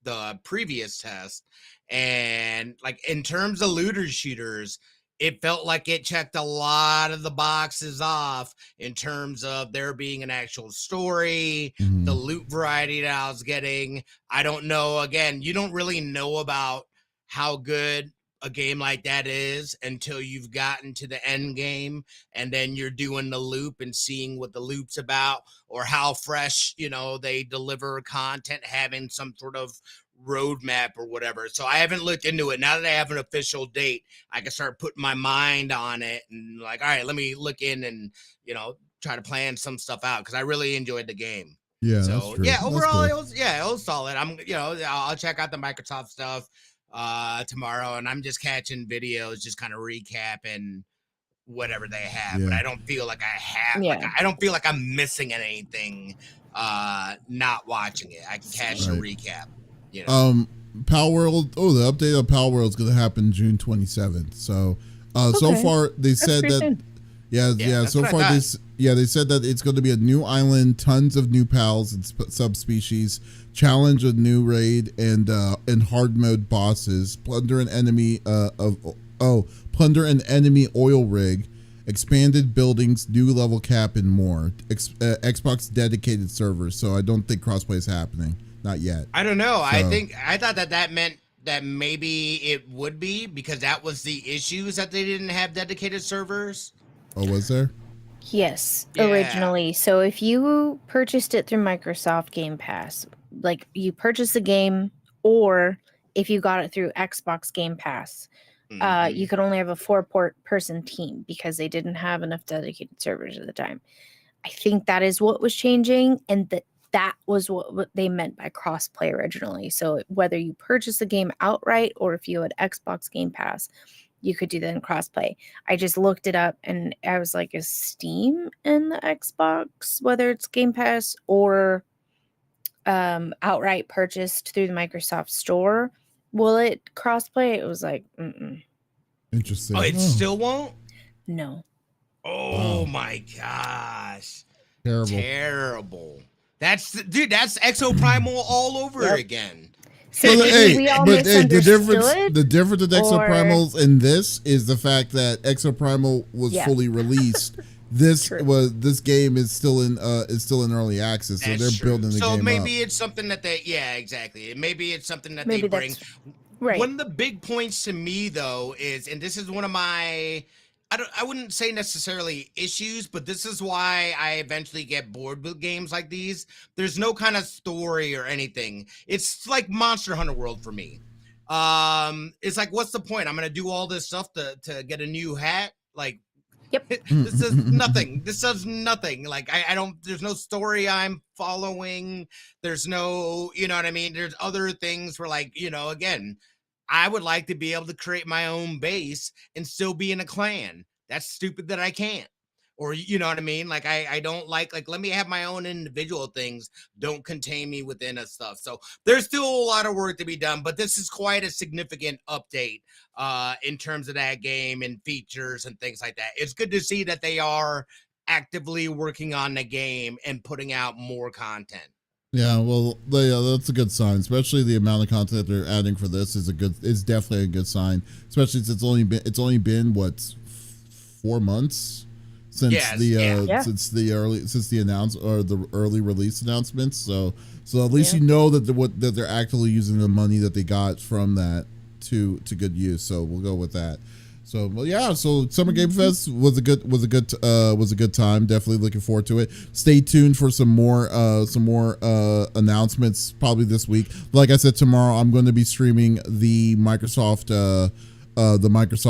the previous test. And like, in terms of looter shooters, it felt like it checked a lot of the boxes off in terms of there being an actual story, the loot variety that I was getting. I don't know. Again, you don't really know about how good a game like that is until you've gotten to the end game, and then you're doing the loop and seeing what the loop's about, or how fresh, they deliver content, having some sort of roadmap or whatever. So I haven't looked into it. Now that I have an official date, I can start putting my mind on it and like, all right, let me look in and try to plan some stuff out, because I really enjoyed the game. Yeah. So yeah, overall, cool. it was solid. I'll check out the Microsoft stuff tomorrow, and I'm just catching videos, just kind of recapping whatever they have. But I don't feel like I have. Like, I don't feel like I'm missing anything not watching it. I can catch a recap. Power World. Oh, the update of Power World is going to happen June 27th. So, so far they said that. Yeah. So far, they said that it's going to be a new island, tons of new pals and subspecies, challenge a new raid, and hard mode bosses, plunder an enemy oil rig, expanded buildings, new level cap, and more. Xbox dedicated servers. So I don't think crossplay is happening. Not yet. I don't know. So, I thought that meant that maybe it would be, because that was the issues, that they didn't have dedicated servers. Oh, was there? Yes, originally. So if you purchased it through Microsoft Game Pass, like you purchased the game, or if you got it through Xbox Game Pass, you could only have a 4-person team because they didn't have enough dedicated servers at the time. I think that is what was changing, and that was what they meant by crossplay originally. So whether you purchase the game outright or if you had Xbox Game Pass, you could do that in crossplay. I just looked it up and I was like, is Steam in the Xbox, whether it's Game Pass or outright purchased through the Microsoft Store, will it crossplay? It was like, interesting. Oh, it still won't? No. Oh my gosh. Terrible. That's Exoprimal all over again. So the difference with Exoprimals in this is the fact that Exoprimal was fully released. This game is still in early access, so they're building the game up. So maybe it's something that exactly. Maybe it's something that they bring. Right. One of the big points to me though is, and this is one of my, I wouldn't say necessarily issues, but this is why I eventually get bored with games like these. There's no kind of story or anything. It's like Monster Hunter World for me. It's like, what's the point? I'm gonna do all this stuff to get a new hat. Like, yep. This does nothing. This does nothing. Like I don't. There's no story I'm following. There's no, you know what I mean. There's other things where, like, again, I would like to be able to create my own base and still be in a clan. That's stupid that I can't. Or, you know what I mean? Like, I don't like, let me have my own individual things. Don't contain me within a stuff. So there's still a lot of work to be done, but this is quite a significant update in terms of that game and features and things like that. It's good to see that they are actively working on the game and putting out more content. Yeah, well, that's a good sign. Especially the amount of content they're adding for this is definitely a good sign. Especially since it's only been what, 4 months since the early release announcements. So at least you know that they're actively using the money that they got from that to good use. So we'll go with that. So so Summer Game Fest was a good time. Definitely looking forward to it. Stay tuned for some more announcements probably this week. Like I said, tomorrow I'm going to be streaming the Microsoft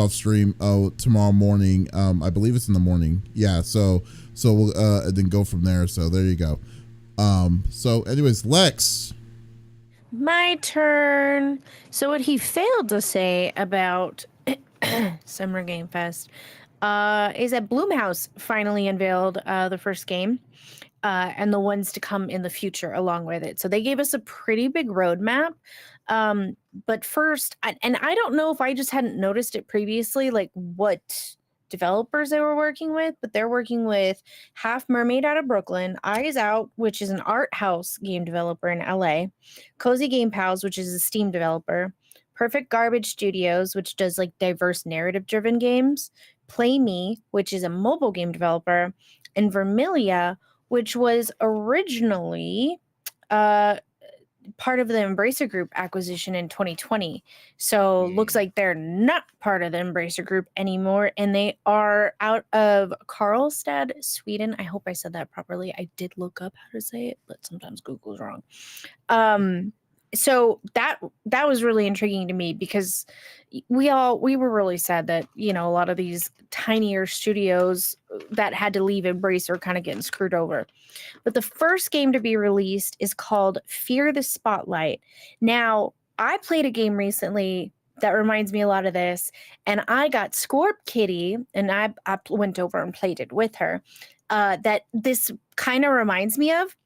stream tomorrow morning. I believe it's in the morning. Yeah. So we'll and then go from there. So there you go. So anyways, Lex. My turn. So what he failed to say about Summer Game Fest is that Blumhouse finally unveiled the first game and the ones to come in the future along with it. So they gave us a pretty big roadmap. But first, and I don't know if I just hadn't noticed it previously, like what developers they were working with, but they're working with Half Mermaid out of Brooklyn, Eyes Out, which is an art house game developer in LA, Cozy Game Pals, which is a Steam developer, Perfect Garbage Studios, which does like diverse narrative-driven games, Play Me, which is a mobile game developer, and Vermilia, which was originally part of the Embracer Group acquisition in 2020. So looks like they're not part of the Embracer Group anymore, and they are out of Karlstad, Sweden. I hope I said that properly. I did look up how to say it, but sometimes Google's wrong. So that was really intriguing to me because we were really sad that, a lot of these tinier studios that had to leave Embracer are kind of getting screwed over. But the first game to be released is called Fear the Spotlight. Now, I played a game recently that reminds me a lot of this, and I got Scorp Kitty, and I went over and played it with her, that this kind of reminds me of.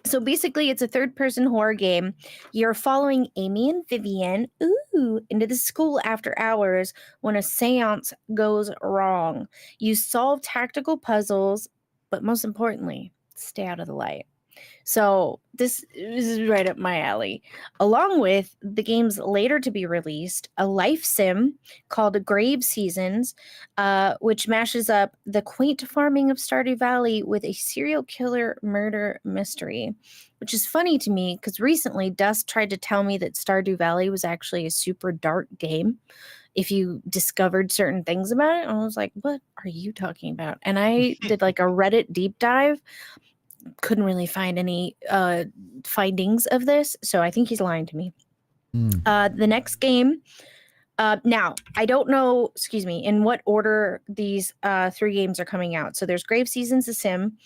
So basically, it's a third-person horror game. You're following Amy and Vivian into the school after hours when a seance goes wrong. You solve tactical puzzles, but most importantly, stay out of the light. So this is right up my alley. Along with the games later to be released, a life sim called Grave Seasons, which mashes up the quaint farming of Stardew Valley with a serial killer murder mystery, which is funny to me because recently Dust tried to tell me that Stardew Valley was actually a super dark game if you discovered certain things about it. And I was like, what are you talking about? And I did like a Reddit deep dive, couldn't really find any findings of this, so I think he's lying to me. The next game, now I don't know, in what order these 3 games are coming out. So there's Grave Seasons, the sim,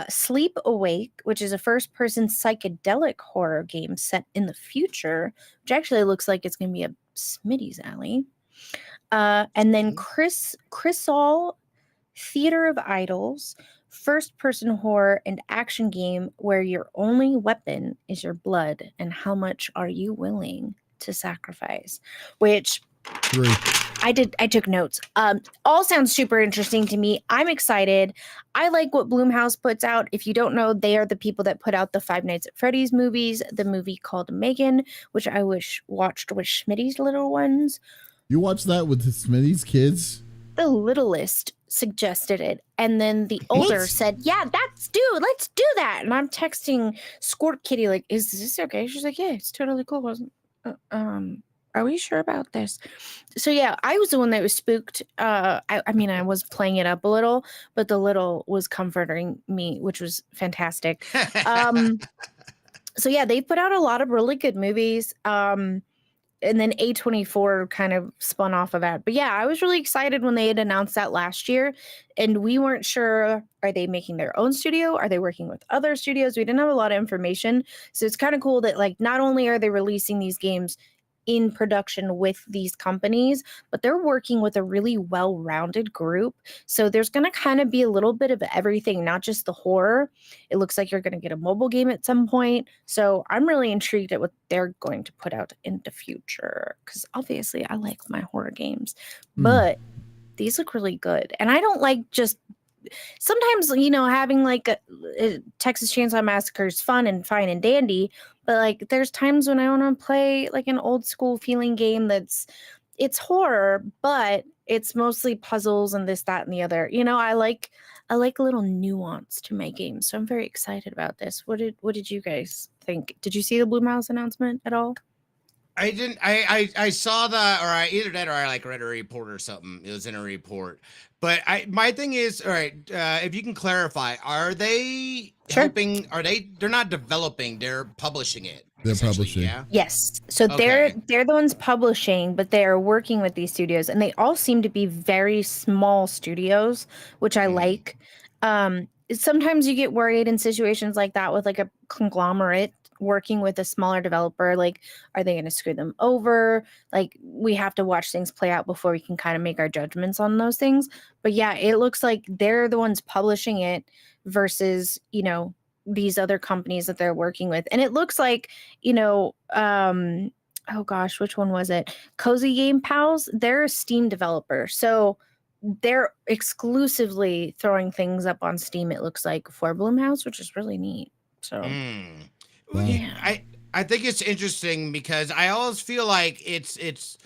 Sleep Awake, which is a first-person psychedelic horror game set in the future, which actually looks like it's going to be a Smitty's alley. And then Chrysal Theater of Idols, first-person horror and action game where your only weapon is your blood, and how much are you willing to sacrifice? Which I took notes. All sounds super interesting to me. I'm excited. I like what Blumhouse puts out. If you don't know, they are the people that put out the Five Nights at Freddy's movies, the movie called Megan, which I watched with Schmitty's little ones. You watched that with Smitty's kids? The littlest suggested it, and then the older said, yeah, let's do that. And I'm texting Squirt Kitty like, is this okay? She's like, yeah, it's totally cool. Are we sure about this? So yeah, I was the one that was spooked. I mean, I was playing it up a little, but the little was comforting me, which was fantastic. So yeah, they put out a lot of really good movies. And then A24 kind of spun off of that. But yeah, I was really excited when they had announced that last year. And we weren't sure, are they making their own studio? Are they working with other studios? We didn't have a lot of information. So it's kind of cool that like not only are they releasing these games in production with these companies, but they're working with a really well-rounded group. So there's going to kind of be a little bit of everything, not just the horror. It looks like you're going to get a mobile game at some point. So I'm really intrigued at what they're going to put out in the future, because obviously I like my horror games, but these look really good. And I don't like just sometimes, having like a Texas Chainsaw Massacre is fun and fine and dandy, but like there's times when I want to play like an old school feeling game it's horror, but it's mostly puzzles and this, that, and the other. I like a little nuance to my games. So I'm very excited about this. What did you guys think? Did you see the Blumhouse announcement at all? I didn't. I saw that, or I either that, or I like read a report or something. It was in a report. But my thing is, all right. If you can clarify, are they helping? They're not developing. They're publishing it. They're publishing. Yeah. Yes. So they're the ones publishing, but they are working with these studios, and they all seem to be very small studios, which I like. Sometimes you get worried in situations like that with like a conglomerate working with a smaller developer. Like, are they going to screw them over? Like, we have to watch things play out before we can kind of make our judgments on those things. But yeah, it looks like they're the ones publishing it versus, these other companies that they're working with. And it looks like, oh gosh, which one was it? Cozy Game Pals, they're a Steam developer. So they're exclusively throwing things up on Steam, it looks like, for Blumhouse, which is really neat. So yeah. I think it's interesting because I always feel like it's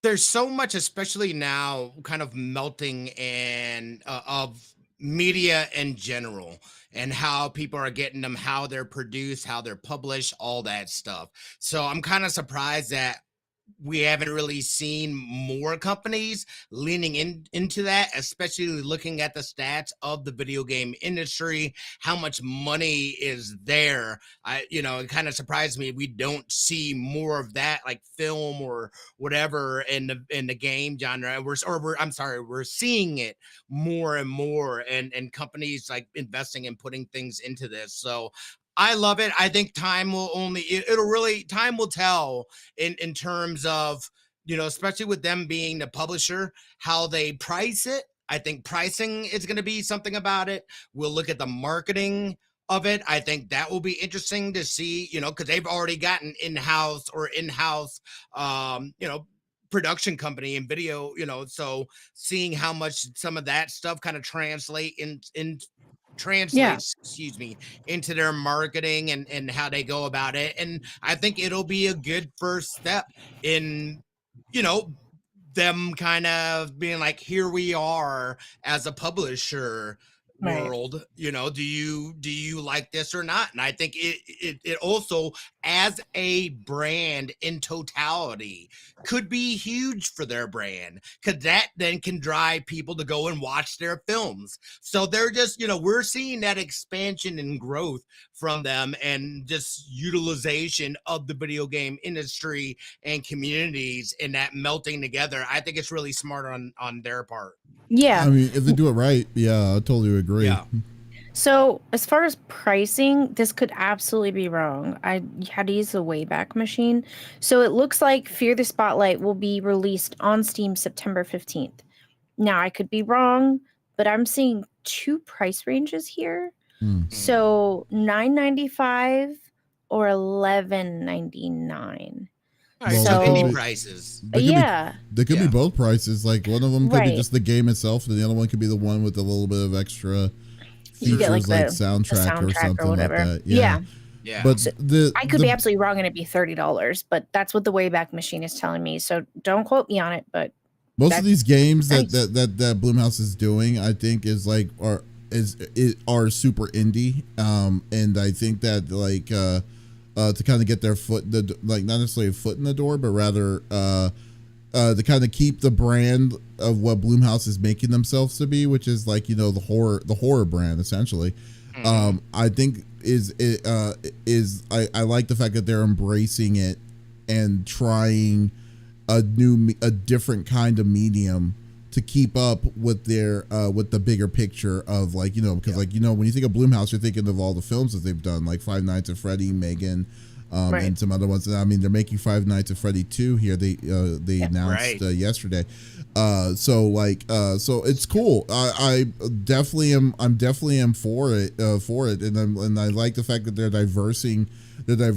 there's so much, especially now, kind of melting and of media in general, and how people are getting them, how they're produced, how they're published, all that stuff. So I'm kind of surprised that we haven't really seen more companies leaning into that, especially looking at the stats of the video game industry, how much money is there. It kind of surprised me we don't see more of that, like film or whatever in the game genre. We're seeing it more and more, and companies like investing and putting things into this. So I love it. I think time will tell in terms of, especially with them being the publisher, how they price it. I think pricing is going to be something about it. We'll look at the marketing of it. I think that will be interesting to see, because they've already gotten in-house, production company and video, so seeing how much some of that stuff kind of translates, excuse me, into their marketing and how they go about it. And I think it'll be a good first step in, them kind of being like, here we are as a publisher world, do you like this or not? And I think it also, as a brand in totality, could be huge for their brand, because that then can drive people to go and watch their films. So they're just, we're seeing that expansion and growth from them, and just utilization of the video game industry and communities, and that melting together. I think it's really smart on their part. Yeah. I mean, if they do it right, yeah, I totally agree. Yeah. So as far as pricing, this could absolutely be wrong. I had to use the Wayback Machine. So it looks like Fear the Spotlight will be released on Steam September 15th. Now, I could be wrong, but I'm seeing 2 price ranges here. So $9.95 or $11.99. Well, so indie prices. They could be both prices. Like, one of them could be just the game itself, and the other one could be the one with a little bit of extra features, like soundtrack or something or like that. Yeah. But so I could be absolutely wrong and it'd be $30, but that's what the Wayback Machine is telling me. So don't quote me on it, but most of these games that Blumhouse is doing, I think, is like are super indie. And I think that like to kind of get their foot, not necessarily a foot in the door, but rather to kind of keep the brand of what Blumhouse is making themselves to be, which is like, the horror brand essentially. I think I like the fact that they're embracing it and trying a different kind of medium to keep up with their with the bigger picture of, like, because like, when you think of Blumhouse, you're thinking of all the films that they've done, like Five Nights at Freddy, Megan, and some other ones. I mean, they're making Five Nights at Freddy 2 here. They announced yesterday. So it's cool. I'm definitely am for it, and I like the fact that they're diversing their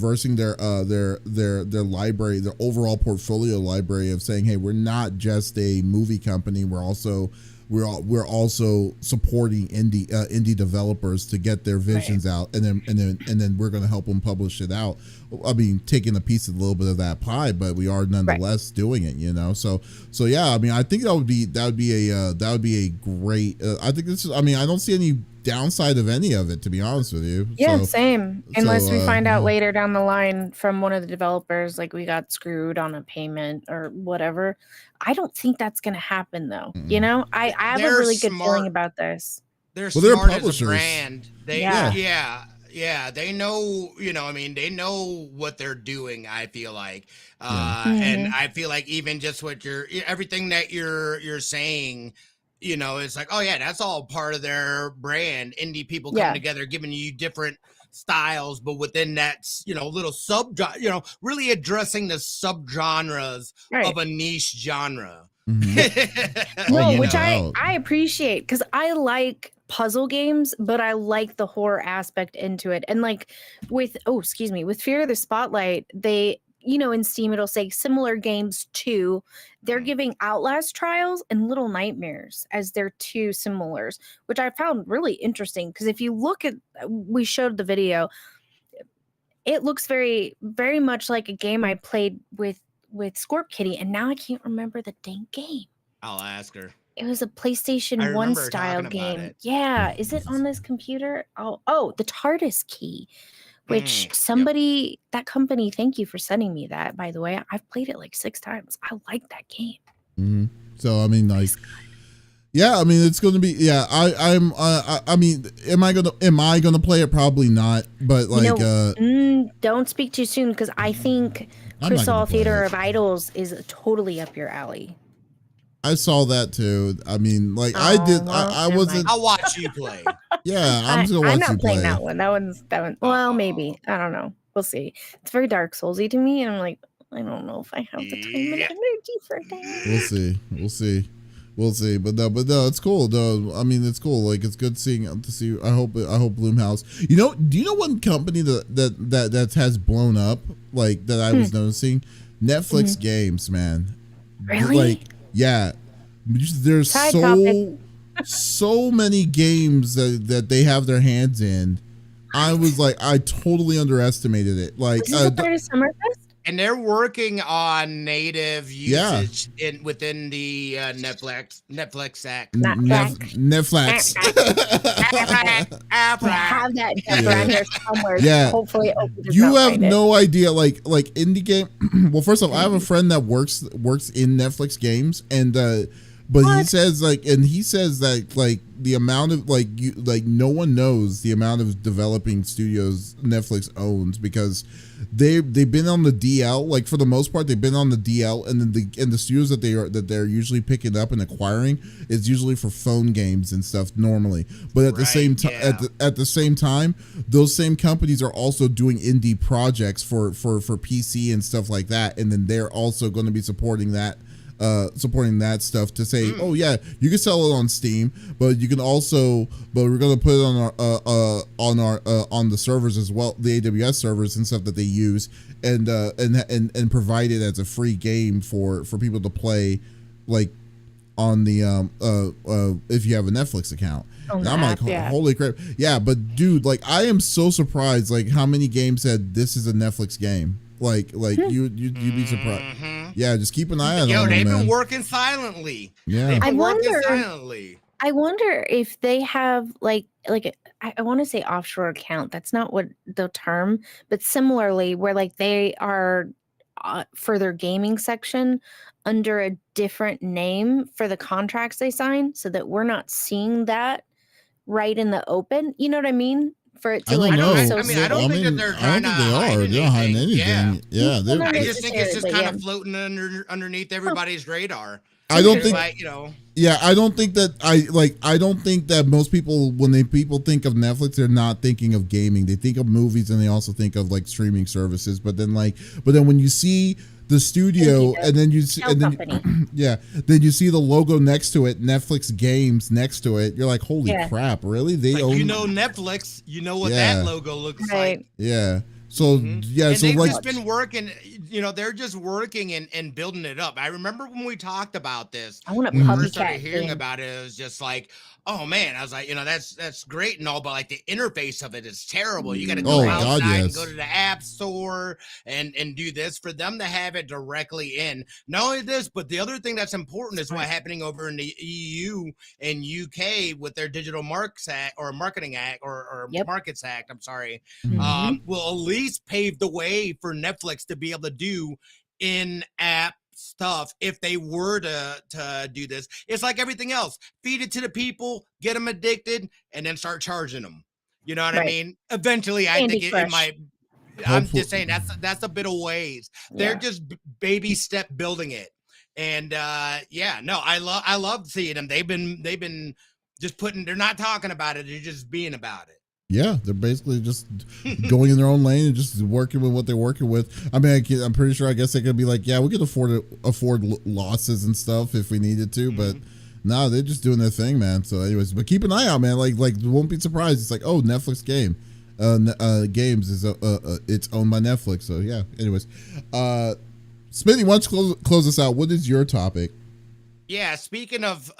library, their overall portfolio library, of saying, hey, we're not just a movie company, we're also supporting indie developers to get their visions out, and then we're going to help them publish it out. I mean, taking a piece of a little bit of that pie, but we are nonetheless doing it, So yeah, I mean, I think that would be a great. I think this is. I mean, I don't see any downside of any of it, to be honest with you. Yeah, same. Unless we find out later down the line from one of the developers, like we got screwed on a payment or whatever. I don't think that's going to happen, though. I have a really good feeling about this. They're smart as a brand. They they know, they know what they're doing, I feel like. And I feel like even just what everything that you're saying, it's like, oh yeah, that's all part of their brand. Indie people coming together, giving you different styles, but within that, little really addressing the subgenres of a niche genre. No, which I appreciate, because I like puzzle games, but I like the horror aspect into it. And like with Fear the Spotlight, they, in Steam it'll say similar games to, they're giving Outlast Trials and Little Nightmares as their 2 similars, which I found really interesting, because if you look at, we showed the video, it looks very, very much like a game I played with Scorp Kitty, and now I can't remember the dang game. I'll ask her. It was a PlayStation 1 style game. Yeah, is it on this computer? Oh, the TARDIS key, which that company, thank you for sending me that, by the way. I've played it like 6 times. I like that game. So I mean, like, yeah, I mean, it's going to be, I mean, am I gonna play it? Probably not, but like, don't speak too soon, because I think Crystal Theater of Idols is totally up your alley. I saw that too. I mean, like, I wasn't. I'll watch you play. Yeah, I'm still watching you play. I'm not playing that one. That one. Well, maybe. I don't know. We'll see. It's very Dark Soulsy to me, and I'm like, I don't know if I have the time and energy for that. We'll see. We'll see, but no, it's cool. No, I mean it's cool. Like it's good seeing to see. I hope Bloomhouse. Do you know one company that has blown up like that I was noticing? Netflix games, man. Really? Like, yeah. There's so many games that they have their hands in. I was like, I totally underestimated it. Like, this is part of Summerfest? And they're working on native usage within the Netflix act. Netflix. I have that around here somewhere. Yeah. Hopefully, you have no idea. Like indie game. Well, first off, I have a friend that works in Netflix games, and but he says that like the amount of no one knows the amount of developing studios Netflix owns, because they've been on the DL, like for the most part they've been on the DL, and then the studios that they're usually picking up and acquiring is usually for phone games and stuff normally. But at the same time, at the same time, those same companies are also doing indie projects for PC and stuff like that, and then they're also going to be supporting that stuff to say, oh yeah, you can sell it on Steam, but you can also, but we're gonna put it on our on the servers as well, the AWS servers and stuff that they use, and provide it as a free game for people to play, like on the if you have a Netflix account. And I'm like, holy crap, yeah. But dude, like I am so surprised, like how many games said this is a Netflix game. Like you'd be surprised. Yeah, just keep an eye on them. Yo, they've been working silently. Yeah, I wonder if they have like I want to say offshore account. That's not what the term, but similarly, where like they are for their gaming section under a different name for the contracts they sign, so that we're not seeing that right in the open. You know what I mean? For it to I don't think that they're trying to hide anything. They're not hiding anything. Yeah, I just think it's just kind of floating underneath everybody's radar. I don't think, yeah, I don't think that I don't think that most people, when people think of Netflix, they're not thinking of gaming. They think of movies, and they also think of like streaming services. But then when you see the studio, and then you see, then you see the logo next to it, Netflix Games next to it, you're like, holy crap, really? They own, Netflix, you know what that logo looks like. Yeah. So and so they've like just been working, they're just working and building it up. I remember when we talked about this, when we first started hearing about it, it was just like, oh man, I was like, that's great and all, but like the interface of it is terrible. You got to go outside and go to the app store and do this. For them to have it directly in, not only this, but the other thing that's important is what's happening over in the EU and UK with their Digital Markets Act or Marketing Act or Markets Act. I'm sorry, will at least pave the way for Netflix to be able to do in-app stuff if they were to do this. It's like everything else. Feed it to the people, get them addicted, and then start charging them. You know what I mean? Eventually, I think it might. I'm just saying that's a bit of ways. They're just baby step building it, and I love seeing them. They've been just putting. They're not talking about it. They're just being about it. Yeah, they're basically just going in their own lane and just working with what they're working with. I mean, I'm pretty sure. I guess they could be like, yeah, we could afford losses and stuff if we needed to, but no, they're just doing their thing, man. So, anyways, but keep an eye out, man. Like, won't be surprised. It's like, oh, Netflix games is it's owned by Netflix. So yeah. Anyways, Smitty, why don't you close us out? What is your topic? Yeah, speaking of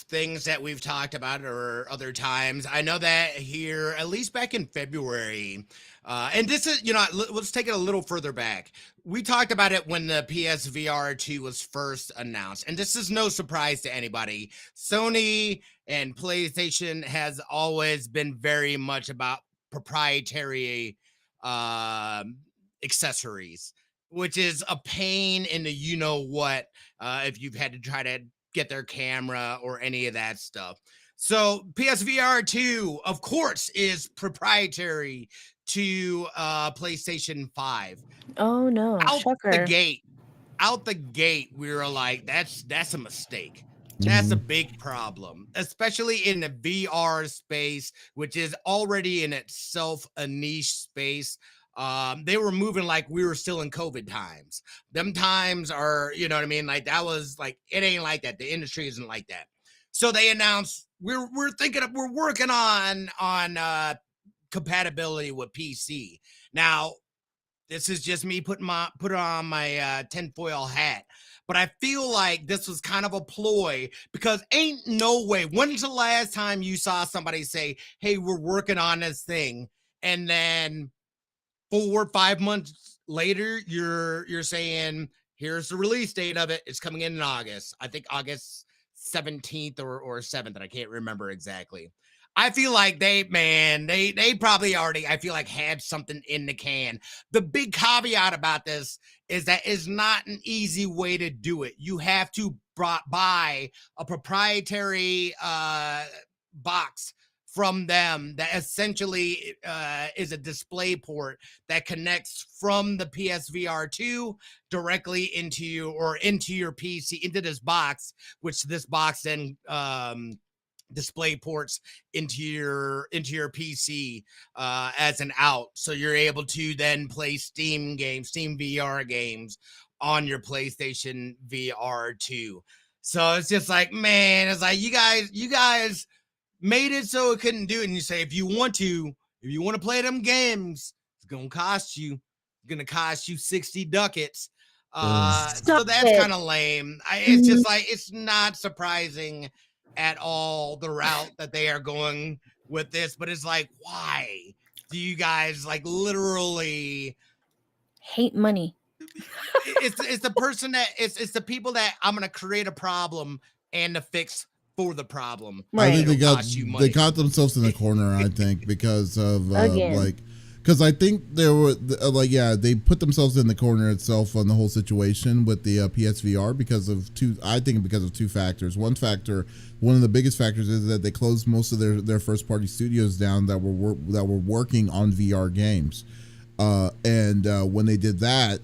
things that we've talked about or other times, I know that here, at least back in February, and this is, let's take it a little further back. We talked about it when the PSVR 2 was first announced, and this is no surprise to anybody. Sony and PlayStation has always been very much about proprietary accessories, which is a pain in the what if you've had to try to get their camera or any of that stuff. So PSVR 2, of course, is proprietary to PlayStation 5. Oh no! Out the gate, we were like, that's a mistake. That's a big problem, especially in the VR space, which is already in itself a niche space. they were moving like we were still in COVID times. Them times are, you know what I mean? Like that was like, it ain't like that. The industry isn't like that. So they announced we're working on compatibility with PC. Now, this is just me putting on my tinfoil hat. But I feel like this was kind of a ploy because ain't no way. When's the last time you saw somebody say, hey, we're working on this thing? And then 4 or 5 months later, you're saying, here's the release date of it. It's coming in August. I think August 17th or 7th. I can't remember exactly. I feel like they probably already, I feel like, had something in the can. The big caveat about this is that it's not an easy way to do it. You have to buy a proprietary box from them that essentially is a display port that connects from the PSVR 2 directly into you or into your PC, into this box, which this box then display ports into your PC as an out, so you're able to then play Steam VR games on your PlayStation VR 2. So it's just like, man, it's like you guys made it so it couldn't do it, and you say if you want to play them games, it's gonna cost you 60 ducats. So that's kind of lame. It's just like, it's not surprising at all the route that they are going with this, but it's like, why do you guys like literally hate money? It's the person that it's the people that I'm gonna create a problem and the fix for the problem. Right. I think they got themselves in the corner. I think because of because I think there were they put themselves in the corner itself on the whole situation with the PSVR because of two factors. One of the biggest factors is that they closed most of their first party studios down that were working on VR games, and when they did that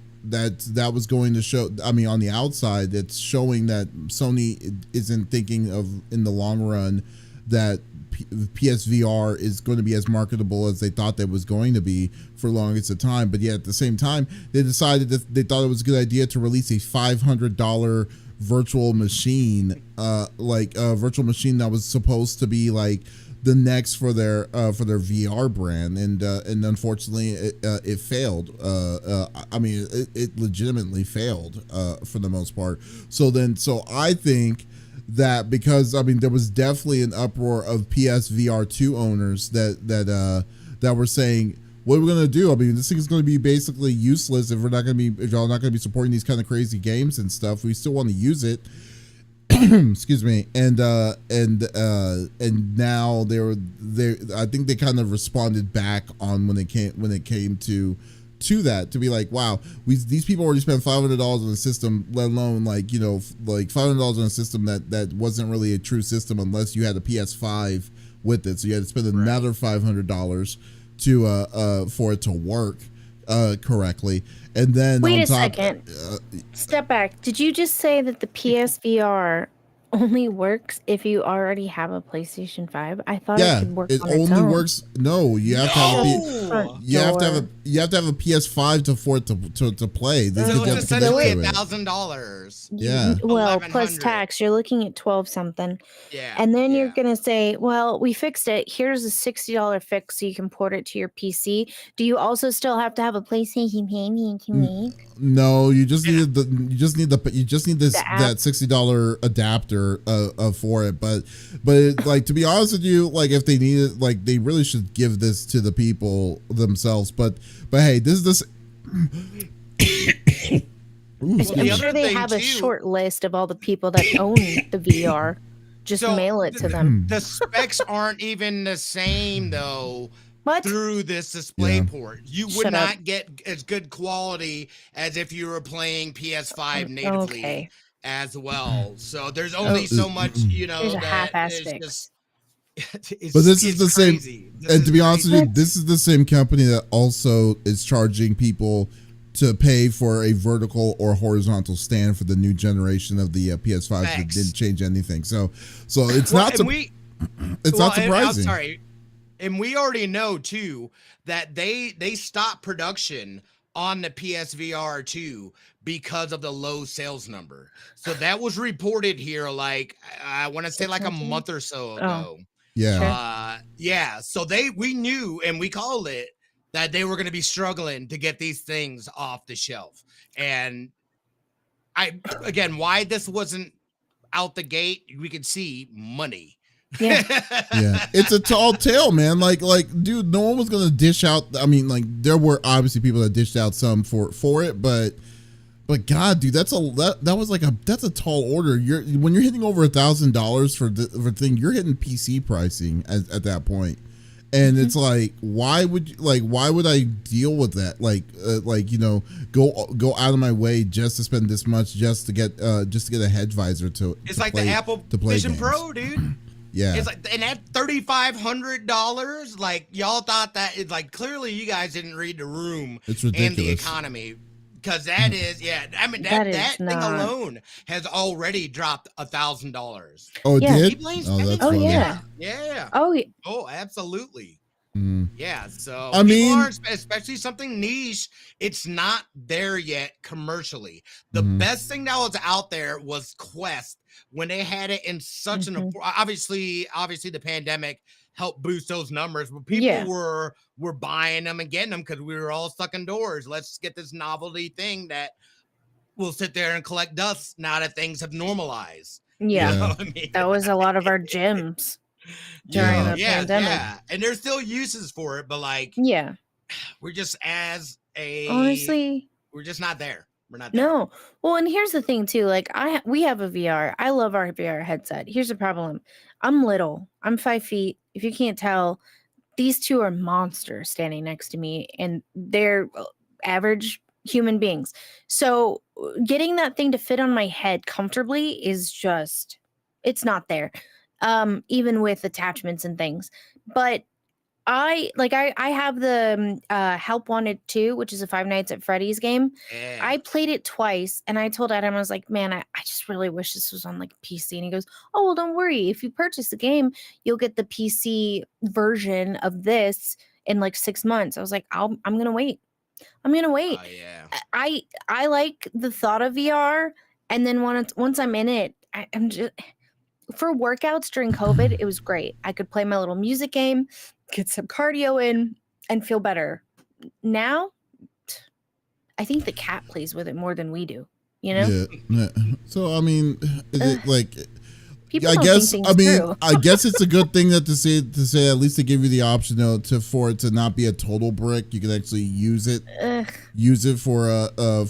was going to show. I mean, on the outside, it's showing that Sony isn't thinking of in the long run that PSVR is going to be as marketable as they thought that was going to be for longest of time. But yet at the same time, they decided that they thought it was a good idea to release a $500 virtual machine, a virtual machine that was supposed to be like the next for their VR brand, and unfortunately it failed. I mean, it legitimately failed for the most part. So I think that because, I mean, there was definitely an uproar of PSVR 2 owners that were saying, what are we gonna do? I mean, this thing is going to be basically useless if y'all not going to be supporting these kind of crazy games and stuff. We still want to use it. Excuse me. And now I think they kind of responded back on when it came to that, to be like, wow, these people already spent $500 on a system, let alone like $500 on a system that wasn't really a true system unless you had a PS5 with it. So you had to spend another $500 to for it to work correctly. And then wait a second, step back. Did you just say that the PSVR only works if you already have a PlayStation 5? I thought it could work on its own. It only works. No, you have to have a PS5 for it to play. So it's essentially $1,000. Yeah. Well, plus tax, you're looking at 12 something. Yeah. And then you're gonna say, well, we fixed it. Here's a $60 fix so you can port it to your PC. Do you also still have to have a PlayStation TV? No, you just need that $60 adapter for it, but like, to be honest with you, like, if they need it, like, they really should give this to the people themselves. But hey, this is I'm sure they have a short list of all the people that own the VR. Just mail it to them. The specs aren't even the same though. What? Through this display port, you would not get as good quality as if you were playing PS5 natively as well. So there's only so much, there's a half-ass fix. But this is the same, and to be honest with you, this is the same company that also is charging people to pay for a vertical or horizontal stand for the new generation of the PS5 that didn't change anything. So it's not. It's not surprising. I'm sorry. and we already know too that they stopped production on the PSVR 2 because of the low sales number. So that was reported here, like I want to say like a month or so ago. Yeah. Yeah. So we knew, and we called it, that they were going to be struggling to get these things off the shelf. And again, why this wasn't out the gate, we could see money. Yeah. Yeah, it's a tall tale, man. Like, dude, no one was gonna dish out. I mean, like, there were obviously people that dished out some for it, but God, dude, that's a tall order. When you're hitting over $1,000 for thing, you're hitting PC pricing at that point, and it's like, why would I deal with that? Go out of my way just to spend this much just to get a head visor to. It's like the Apple Vision Pro, dude. Yeah, it's like, and at $3,500, like y'all thought that it's like, clearly you guys didn't read the room and the economy, because that is, I mean that thing alone has already dropped $1,000. Oh, it did? That's funny. Yeah. Oh, absolutely. Yeah, so I mean, especially something niche, it's not there yet commercially. The best thing that was out there was Quest, when they had it in such an obviously the pandemic helped boost those numbers, but people were buying them and getting them because we were all stuck indoors. Let's get this novelty thing that will sit there and collect dust now that things have normalized. Yeah, you know what I mean? That was a lot of our gyms during the pandemic. Yeah, and there's still uses for it, but like, we're just honestly, we're just not there. We're not there. No. Well, and here's the thing too. Like we have a VR. I love our VR headset. Here's the problem. I'm little. I'm 5 feet. If you can't tell, these two are monsters standing next to me, and they're average human beings. So getting that thing to fit on my head comfortably is just, it's not there. Even with attachments and things. But I have the Help Wanted 2, which is a Five Nights at Freddy's game. Yeah. I played it twice, and I told Adam, I was like, man, I just really wish this was on like PC. And he goes, oh, well, don't worry. If you purchase the game, you'll get the PC version of this in like 6 months. I was like, I'm going to wait. I'm going to wait. Oh, yeah. I like the thought of VR. And then once I'm in it, I'm just... For workouts during COVID, it was great. I could play my little music game, get some cardio in, and feel better. Now, I think the cat plays with it more than we do. You know? Yeah. So I mean, is it like? People I don't guess. think I mean, through. I guess it's a good thing that to say at least to give you the option for it to not be a total brick. You can actually use it for your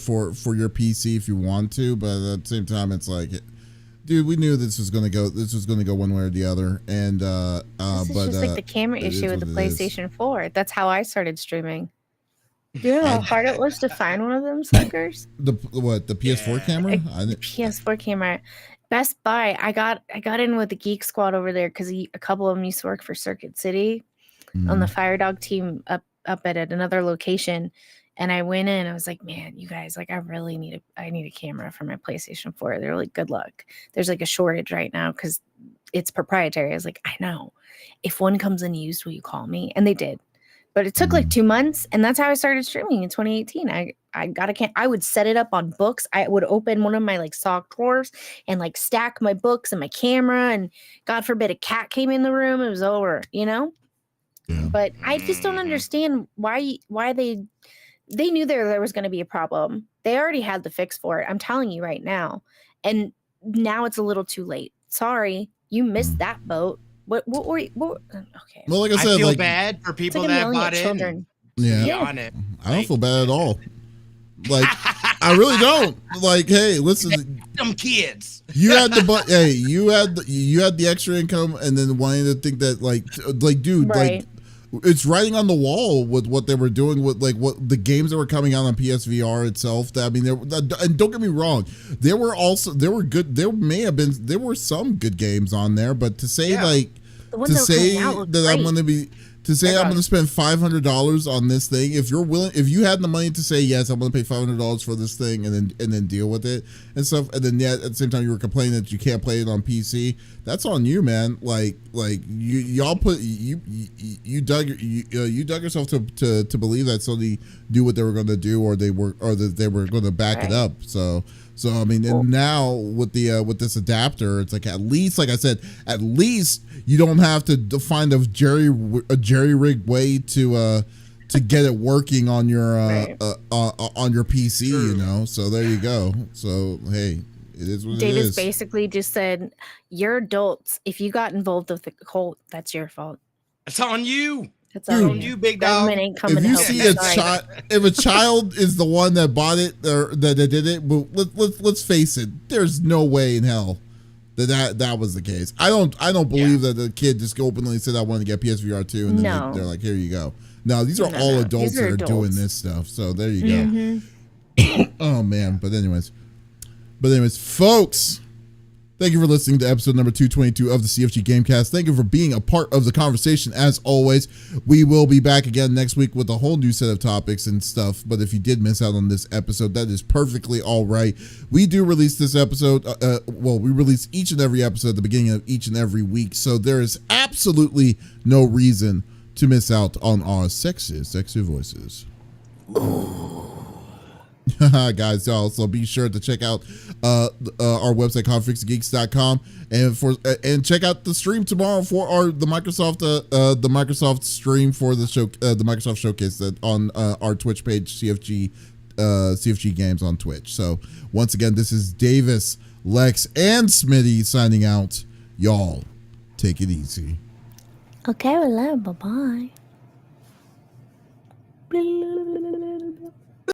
PC if you want to. But at the same time, it's like. Dude, we knew this was gonna go one way or the other, and this is just like the camera issue with the PlayStation 4. That's how I started streaming. Do you know how hard it was to find one of them suckers? The PS4 camera? The PS4 camera. Best Buy. I got in with the Geek Squad over there because a couple of them used to work for Circuit City on the Fire Dog team up at another location. And I went in, I was like, man, you guys, like, I need a camera for my PlayStation 4. They're like, good luck. There's like a shortage right now because it's proprietary. I was like, I know. If one comes in used, will you call me? And they did. But it took like 2 months. And that's how I started streaming in 2018. I got a I would set it up on books. I would open one of my like sock drawers and like stack my books and my camera. And God forbid a cat came in the room. It was over, you know? Yeah. But I just don't understand why they knew there was going to be a problem. They already had the fix for it. I'm telling you right now. And now it's a little too late. Sorry, you missed that boat. What okay. Well, like I said, I feel bad for people that bought children. Yeah. On it. I don't feel bad at all. Like, I really don't. Like, hey, listen, some kids. You had you had the extra income, and then wanting to think that like dude, right. like. It's writing on the wall with what they were doing with like what the games that were coming out on PSVR itself. That, I mean, and don't get me wrong, there were some good games on there, but to say that I'm going to be to say I'm going to spend $500 on this thing. If you're willing, if you had the money to say yes, I'm going to pay $500 for this thing, and then deal with it and stuff, and then yet at the same time you were complaining that you can't play it on PC. That's on you, man. Like y'all put you dug yourself to believe that Sony knew what they were going to do, or that they were going to back it up. So I mean, and now with this adapter, it's like, at least, like I said, at least you don't have to find a jerry rigged way to get it working on your on your PC. True. You know. So there you go. So hey, it is what Davis it is. basically just said, "You're adults. If you got involved with the cult, that's your fault. It's on you. It's on you, big dog. If you see a child, if a child is the one that bought it or that did it, but let's face it, there's no way in hell that was the case. I don't believe that the kid just openly said I want to get PSVR 2 and then they're like, here you go. No, these are all adults that are doing this stuff. So there you go. Oh man, but anyways, folks. Thank you for listening to episode number 222 of the CFG Gamecast. Thank you for being a part of the conversation as always. We will be back again next week with a whole new set of topics and stuff. But if you did miss out on this episode, that is perfectly all right. We do release this episode. We release each and every episode at the beginning of each and every week. So there is absolutely no reason to miss out on our sexy voices. Guys, also be sure to check out our website confixgeeks.com and check out the stream tomorrow for the Microsoft stream for the show, the Microsoft showcase that on our Twitch page, CFG Games on Twitch. So once again, this is Davis, Lex, and Smitty signing out. Y'all take it easy. Okay, well, bye bye.